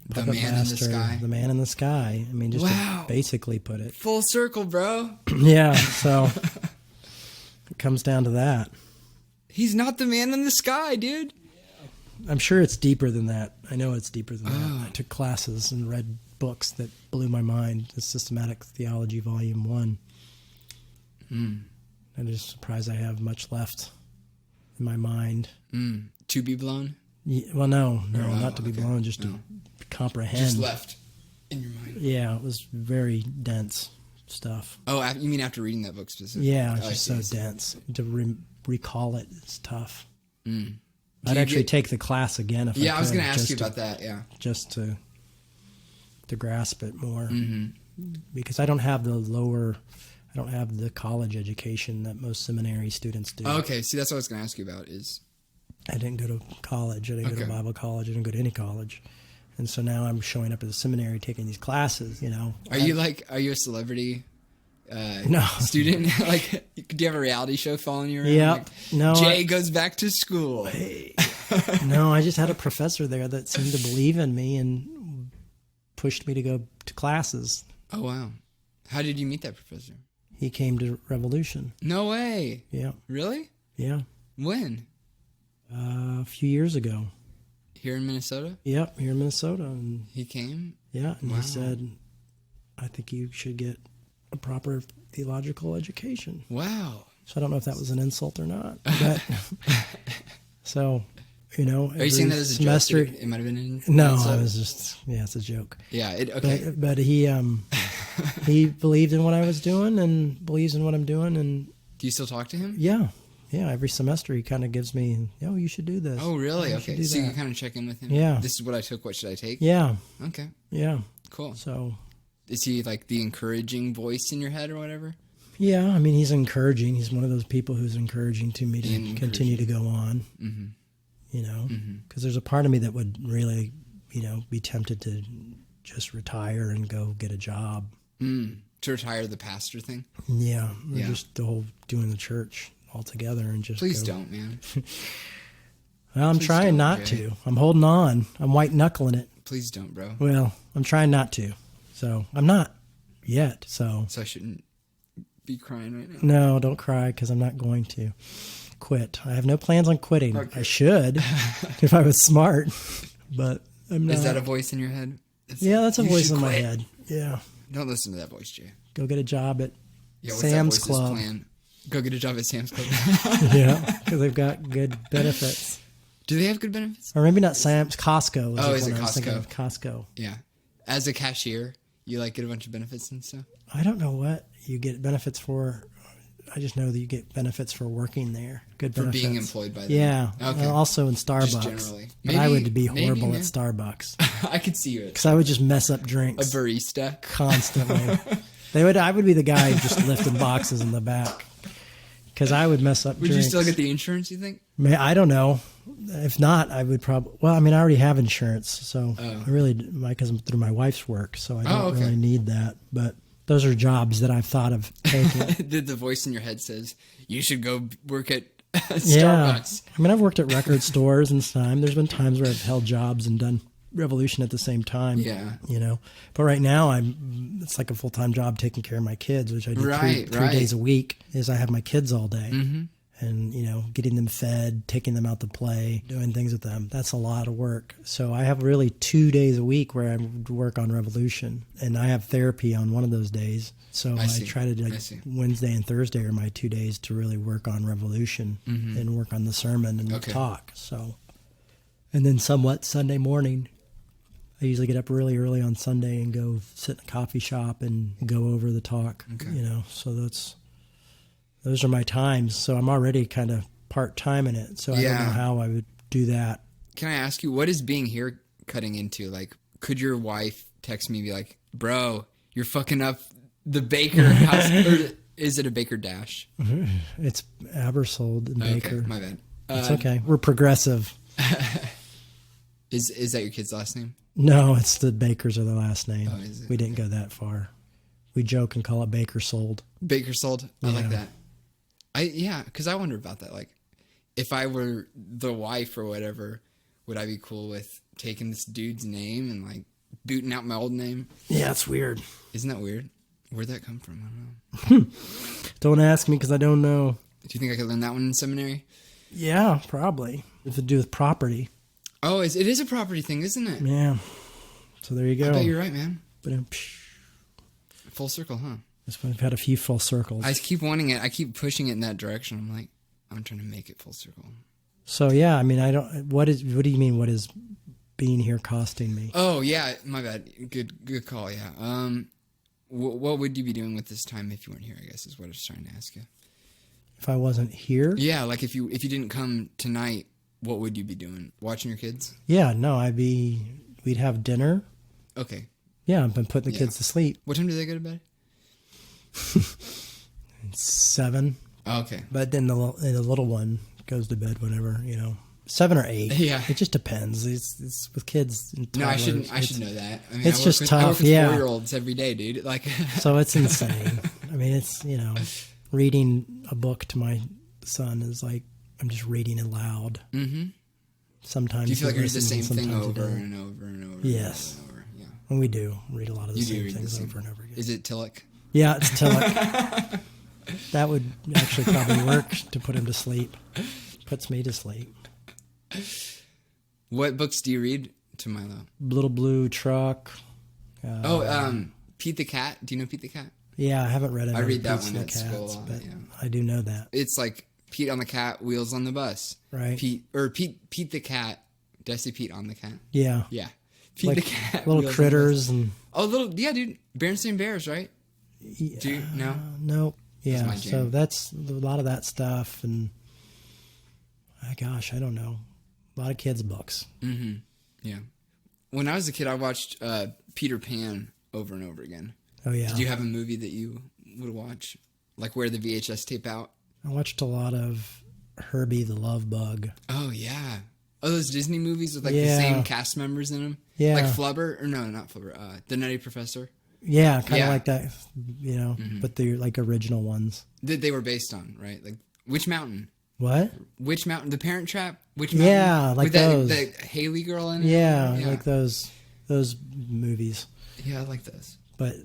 S1: the man in the sky.
S4: The man in the sky. I mean, just to basically put it.
S1: Full circle, bro.
S4: Yeah, so it comes down to that.
S1: He's not the man in the sky, dude.
S4: I'm sure it's deeper than that. I know it's deeper than that. I took classes and read books that blew my mind. The Systematic Theology, Volume 1. I'm just surprised I have much left in my mind.
S1: To be blown?
S4: Yeah, well, no, not to be blown, just to comprehend.
S1: Just left in your mind.
S4: Yeah, it was very dense stuff.
S1: Oh, you mean after reading that book specifically?
S4: Yeah, it's just so dense. To recall it is tough. I'd actually take the class again if I could.
S1: Yeah, I was going to ask you about that, yeah.
S4: Just to grasp it more. Because I don't have the college education that most seminary students do.
S1: Okay, see, that's what I was going to ask you about is...
S4: I didn't go to college. I didn't go to Bible college. I didn't go to any college. And so now I'm showing up at the seminary taking these classes, Are you a celebrity student? Like, do you have a reality show following you around? Yeah.
S1: Like, no. Jay goes back to school.
S4: Hey. No, I just had a professor there that seemed to believe in me and pushed me to go to classes.
S1: Oh, wow. How did you meet that professor?
S4: He came to Revolution.
S1: No way.
S4: Yeah.
S1: Really?
S4: Yeah.
S1: When?
S4: A few years ago.
S1: Here in Minnesota?
S4: Yep, here in Minnesota. And
S1: he came?
S4: Yeah, and he said, I think you should get a proper theological education.
S1: Wow.
S4: So I don't know if that was an insult or not. But so, you know,
S1: are you saying that as a
S4: semester,
S1: joke? It might have been an
S4: no,
S1: insult?
S4: I was just, yeah, it's a joke.
S1: Yeah, okay.
S4: But he he believed in what I was doing and believes in what I'm doing. And
S1: do you still talk to him?
S4: Yeah. Yeah, every semester he kind of gives me, oh, you should do this.
S1: Oh, really? Okay. So you
S4: that.
S1: can kind of check in with him?
S4: Yeah.
S1: This is what I took, what should I take?
S4: Yeah.
S1: Okay.
S4: Yeah.
S1: Cool.
S4: So.
S1: Is he like the encouraging voice in your head or whatever?
S4: Yeah, I mean, he's encouraging. He's one of those people who's encouraging to me to continue to go on, you know, because there's a part of me that would really, you know, be tempted to just retire and go get a job.
S1: To retire the pastor thing?
S4: Yeah. Just the whole doing the church altogether and just
S1: please don't, man.
S4: Well, I'm trying not to. I'm holding on. I'm white knuckling it.
S1: Please don't, bro.
S4: Well, I'm trying not to. So I'm not yet. So
S1: I shouldn't be crying right now.
S4: No, don't cry because I'm not going to quit. I have no plans on quitting. Okay. I should if I was smart, but I'm not.
S1: Is that a voice in your head?
S4: Yeah, that's a voice in my head. Yeah.
S1: Don't listen to that voice, Jay.
S4: Go get a job at
S1: what's
S4: Sam's
S1: that
S4: Club.
S1: Plan? Go get a job at Sam's Club.
S4: Yeah, because they've got good benefits.
S1: Do they have good benefits?
S4: Or maybe not Sam's, Costco.
S1: Is it Costco?
S4: Costco.
S1: Yeah. As a cashier, you like get a bunch of benefits and stuff?
S4: I don't know what you get benefits for. I just know that you get benefits for working there. Good benefits.
S1: For being employed by them.
S4: Yeah.
S1: Okay.
S4: Also in Starbucks.
S1: Just generally.
S4: But I would be horrible at Starbucks.
S1: I could see you.
S4: Because I would just mess up drinks.
S1: A barista.
S4: Constantly. I would be the guy just lifting boxes in the back. Because I would mess up drinks.
S1: Would you still get the insurance, you think?
S4: I don't know. If not, I would probably... Well, I mean, I already have insurance. So I really... Because I'm through my wife's work. So I don't really need that. But... Those are jobs that I've thought of taking.
S1: Did the voice in your head says, you should go work at Starbucks?
S4: Yeah. I mean, I've worked at record stores and time. There's been times where I've held jobs and done Revolution at the same time.
S1: Yeah.
S4: You know, but right now it's like a full-time job taking care of my kids, which I do three days a week is I have my kids all day. Mm-hmm. And, you know, getting them fed, taking them out to play, doing things with them. That's a lot of work. So I have really 2 days a week where I work on Revolution. And I have therapy on one of those days. So I try to do Wednesday and Thursday are my 2 days to really work on Revolution and work on the sermon and the talk. So, and then somewhat Sunday morning, I usually get up really early on Sunday and go sit in a coffee shop and go over the talk, you know, so those are my times. So I'm already kind of part-time in it. So I don't know how I would do that. Can
S1: I ask you, what is being here cutting into? Like, could your wife text me and be like, bro, you're fucking up the Baker house? Or is it a Baker Dash?
S4: It's Abersold and Baker.
S1: Okay, my bad.
S4: It's okay. We're progressive.
S1: Is that your kid's last name?
S4: No, it's the Bakers are the last name.
S1: Oh, is it?
S4: We didn't go that far. We joke and call it Bakersold.
S1: Bakersold? I like that. Because I wonder about that. Like, if I were the wife or whatever, would I be cool with taking this dude's name and like booting out my old name?
S4: Yeah, it's weird.
S1: Isn't that weird? Where'd that come from? I don't know.
S4: Don't ask me because I don't know.
S1: Do you think I could learn that one in seminary?
S4: Yeah, probably. If it to do with property.
S1: Oh, it is a property thing, isn't it?
S4: Yeah. So there you go.
S1: I bet you're right, man.
S4: But
S1: full circle, huh?
S4: I've had a few full circles.
S1: I keep wanting it. I keep pushing it in that direction. I'm like, I'm trying to make it full circle.
S4: So yeah, I mean, what do you mean? What is being here costing me?
S1: Oh yeah, my bad. Good call. Yeah. What would you be doing with this time if you weren't here? I guess is what I was trying to ask you.
S4: If I wasn't here?
S1: Yeah, like if you didn't come tonight, what would you be doing? Watching your kids?
S4: Yeah, no, we'd have dinner.
S1: Okay.
S4: Yeah, I've been putting the kids to sleep.
S1: What time do they go to bed?
S4: 7.
S1: Oh, okay.
S4: But then the little one goes to bed whenever, 7 or 8.
S1: Yeah.
S4: It just depends. It's with kids and toddlers.
S1: No, I should know that. I mean,
S4: it's just tough.
S1: I work with 4-year-olds every day, dude. Like.
S4: So it's insane. I mean, it's, reading a book to my son is like, I'm just reading it loud. Mm-hmm. Sometimes.
S1: Do you feel like you read the same thing over and over and over?
S4: Yes.
S1: And over? Yeah.
S4: And we do read a lot of the same things over and over again.
S1: Is it Tillich?
S4: Yeah, it's Tillich. That would actually probably work to put him to sleep. Puts me to sleep.
S1: What books do you read to Milo?
S4: Little Blue Truck.
S1: Pete the Cat. Do you know Pete the Cat?
S4: Yeah, I haven't read it.
S1: I read that one at school.
S4: But I do know that.
S1: It's like Pete on the cat, wheels on the bus.
S4: Right.
S1: Pete the cat. Did I say Pete on the cat?
S4: Yeah.
S1: Yeah. Pete
S4: like
S1: the cat.
S4: Little critters and...
S1: Yeah, dude. Berenstain Bears, right? Do you know?
S4: No. Yeah, so that's a lot of that stuff, and gosh, I don't know. A lot of kids' books.
S1: Mm-hmm. Yeah. When I was a kid, I watched Peter Pan over and over again.
S4: Oh, yeah.
S1: Did you have a movie that you would watch? Like wear the VHS tape out?
S4: I watched a lot of Herbie the Love Bug.
S1: Oh, yeah. Oh, those Disney movies with like the same cast members in them?
S4: Yeah.
S1: Like Flubber? Or no, not Flubber. The Nutty Professor?
S4: Yeah, kind of like that, but they're like original ones.
S1: That they were based on, right? Like Witch Mountain.
S4: What?
S1: Witch Mountain? The Parent Trap? Witch Mountain?
S4: Yeah, like
S1: with
S4: those.
S1: The Haley girl in it?
S4: Yeah, like those movies.
S1: Yeah, I like those.
S4: But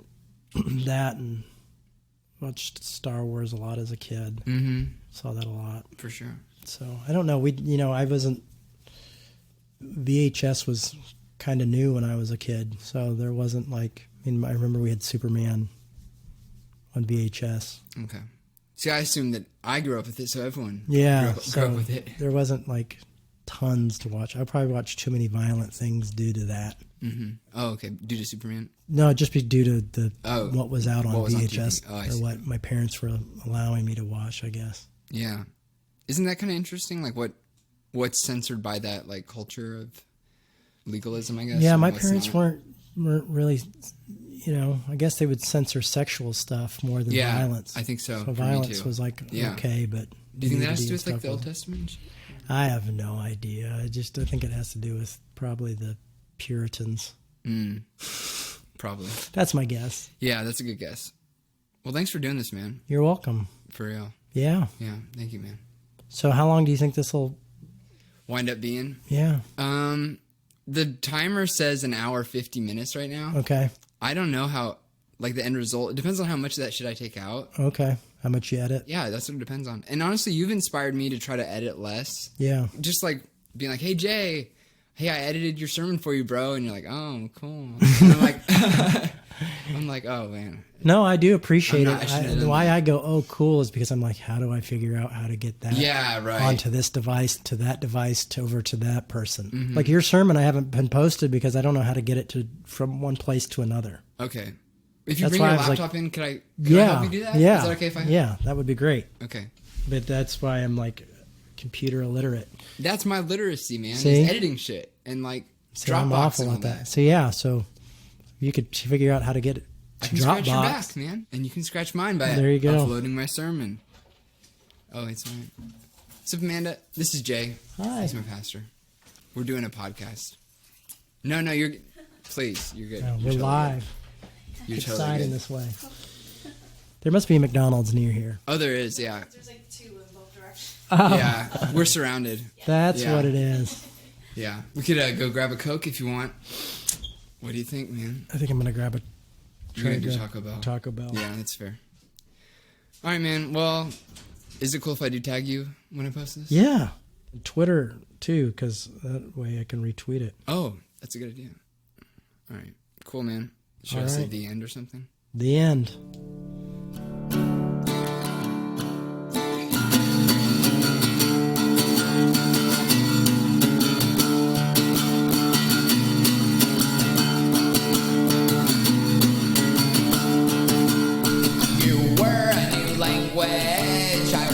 S4: that, and watched Star Wars a lot as a kid.
S1: Mm-hmm.
S4: Saw that a lot.
S1: For sure.
S4: So, I don't know. VHS was kind of new when I was a kid. So there wasn't like, I remember we had Superman on VHS.
S1: Okay. See, I assume that I grew up with it, so everyone grew up with it.
S4: There wasn't like tons to watch. I probably watched too many violent things due to that.
S1: Mm-hmm. Oh, okay. Due to Superman?
S4: No, just due to what was out on VHS,
S1: or
S4: what my parents were allowing me to watch, I guess.
S1: Yeah. Isn't that kind of interesting? Like what's censored by that like culture of legalism, I guess?
S4: Yeah, my parents weren't really, I guess they would censor sexual stuff more than violence.
S1: I think so.
S4: So violence was like, okay, but...
S1: Do you think that has to do with like the Old Testament?
S4: I have no idea. I think it has to do with probably the Puritans.
S1: Probably.
S4: That's my guess.
S1: Yeah, that's a good guess. Well, thanks for doing this, man.
S4: You're welcome.
S1: For real.
S4: Yeah.
S1: Yeah, thank you, man.
S4: So how long do you think this will...
S1: wind up being?
S4: Yeah.
S1: The timer says an hour 50 minutes right now.
S4: Okay.
S1: I don't know how, like the end result. It depends on how much of that shit I take out.
S4: Okay. How much you edit?
S1: Yeah, that's what it depends on. And honestly, you've inspired me to try to edit less.
S4: Yeah.
S1: Just like being like, hey, Jay, I edited your sermon for you, bro. And you're like, oh, cool. And I'm like, oh, man.
S4: No, I do appreciate it. Why I go, oh, cool, is because I'm like, how do I figure out how to get that onto this device, to that device, over to that person? Mm-hmm. Like your sermon, I haven't been posted because I don't know how to get it from one place to another.
S1: Okay. If you bring your laptop in, could I help you do that?
S4: Yeah.
S1: Is that okay if I...
S4: Yeah, that would be great.
S1: Okay.
S4: But that's why I'm like computer illiterate.
S1: That's my literacy, man.
S4: See?
S1: Is editing shit and like Dropbox.
S4: I'm awful at that. So you could figure out how to get it.
S1: I can scratch your back, man. And you can scratch mine by uploading my sermon. Oh, it's mine. What's up, Amanda? This is Jay.
S4: Hi.
S1: He's my pastor. We're doing a podcast. No, you're... Please, you're good.
S4: No, we're live.
S1: You're
S4: totally good. This way. There must be a McDonald's near here.
S1: Oh, there is, yeah.
S5: There's like 2 in both directions.
S4: Oh.
S1: Yeah, we're surrounded.
S4: That's what it is.
S1: Yeah. We could go grab a Coke if you want. What do you think, man?
S4: I think I'm going to grab a...
S1: You're going to do Taco Bell.
S4: Taco Bell.
S1: Yeah, that's fair. All right, man. Well, is it cool if I do tag you when I post this?
S4: Yeah. Twitter, too, because that way I can retweet it.
S1: Oh, that's a good idea. All right. Cool, man. Should I say the end or something?
S4: The end.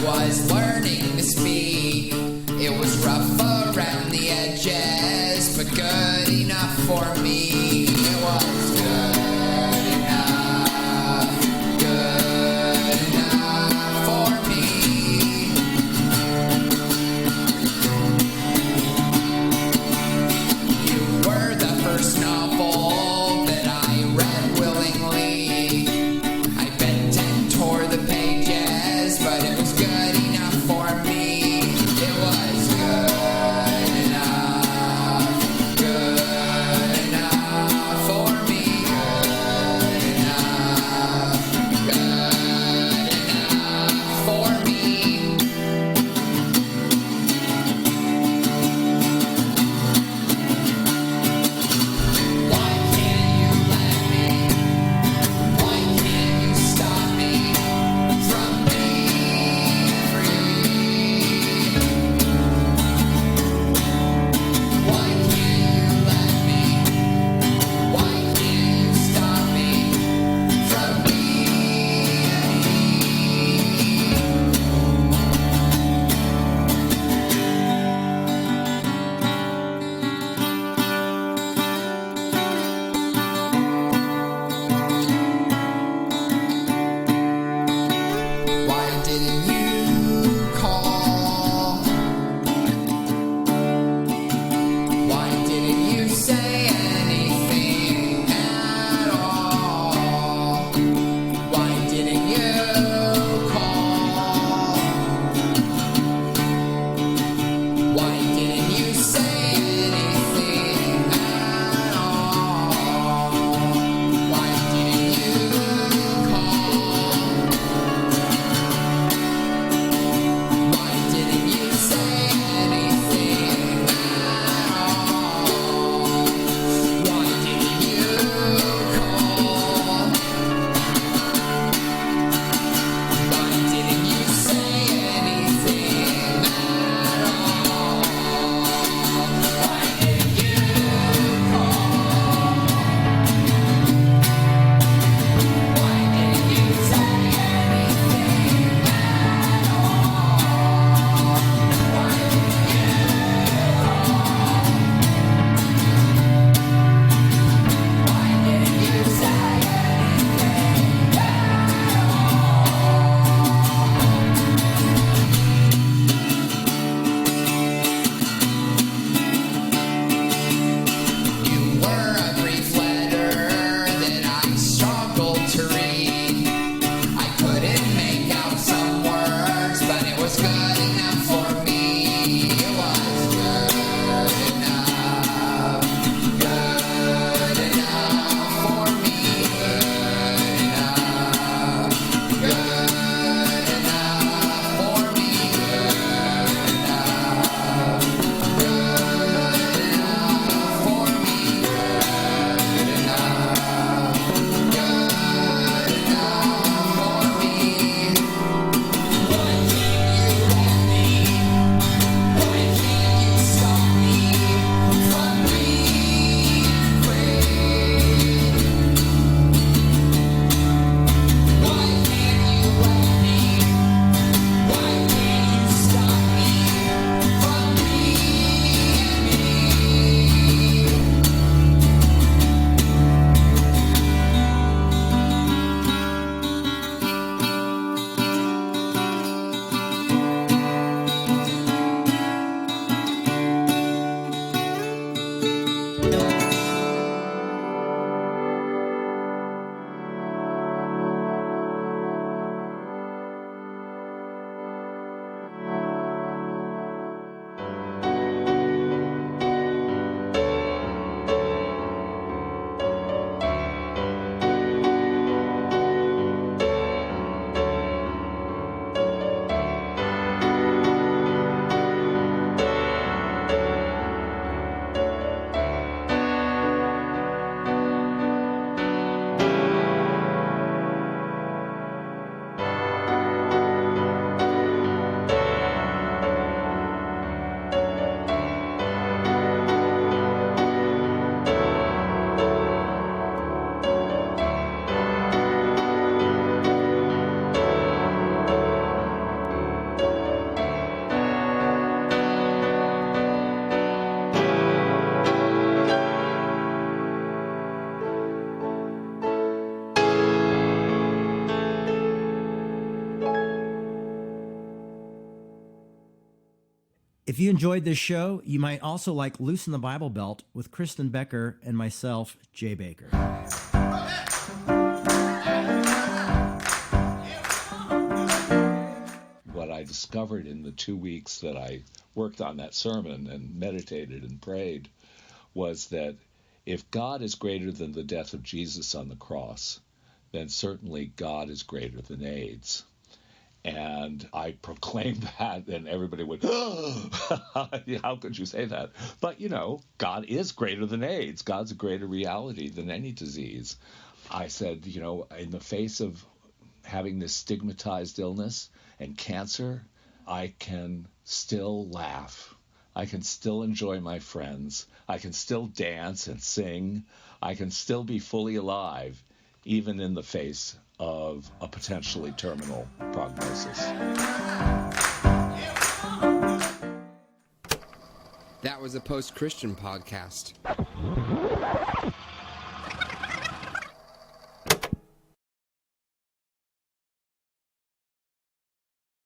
S1: Was learning to speak. It was rough around the edges, but good enough for me. It was good enough for me. You were the first novel that I read willingly. I bent and tore the pages, but it was good enough for me. It was good enough
S3: If you enjoyed this show, you might also like Loosen the Bible Belt with Kristen Becker and myself, Jay Baker.
S6: What I discovered in the 2 weeks that I worked on that sermon and meditated and prayed was that if God is greater than the death of Jesus on the cross, then certainly God is greater than AIDS. And I proclaimed that, and everybody went, oh, how could you say that? But, God is greater than AIDS. God's a greater reality than any disease. I said, in the face of having this stigmatized illness and cancer, I can still laugh. I can still enjoy my friends. I can still dance and sing. I can still be fully alive, even in the face of a potentially terminal prognosis.
S1: That was a post-Christian podcast.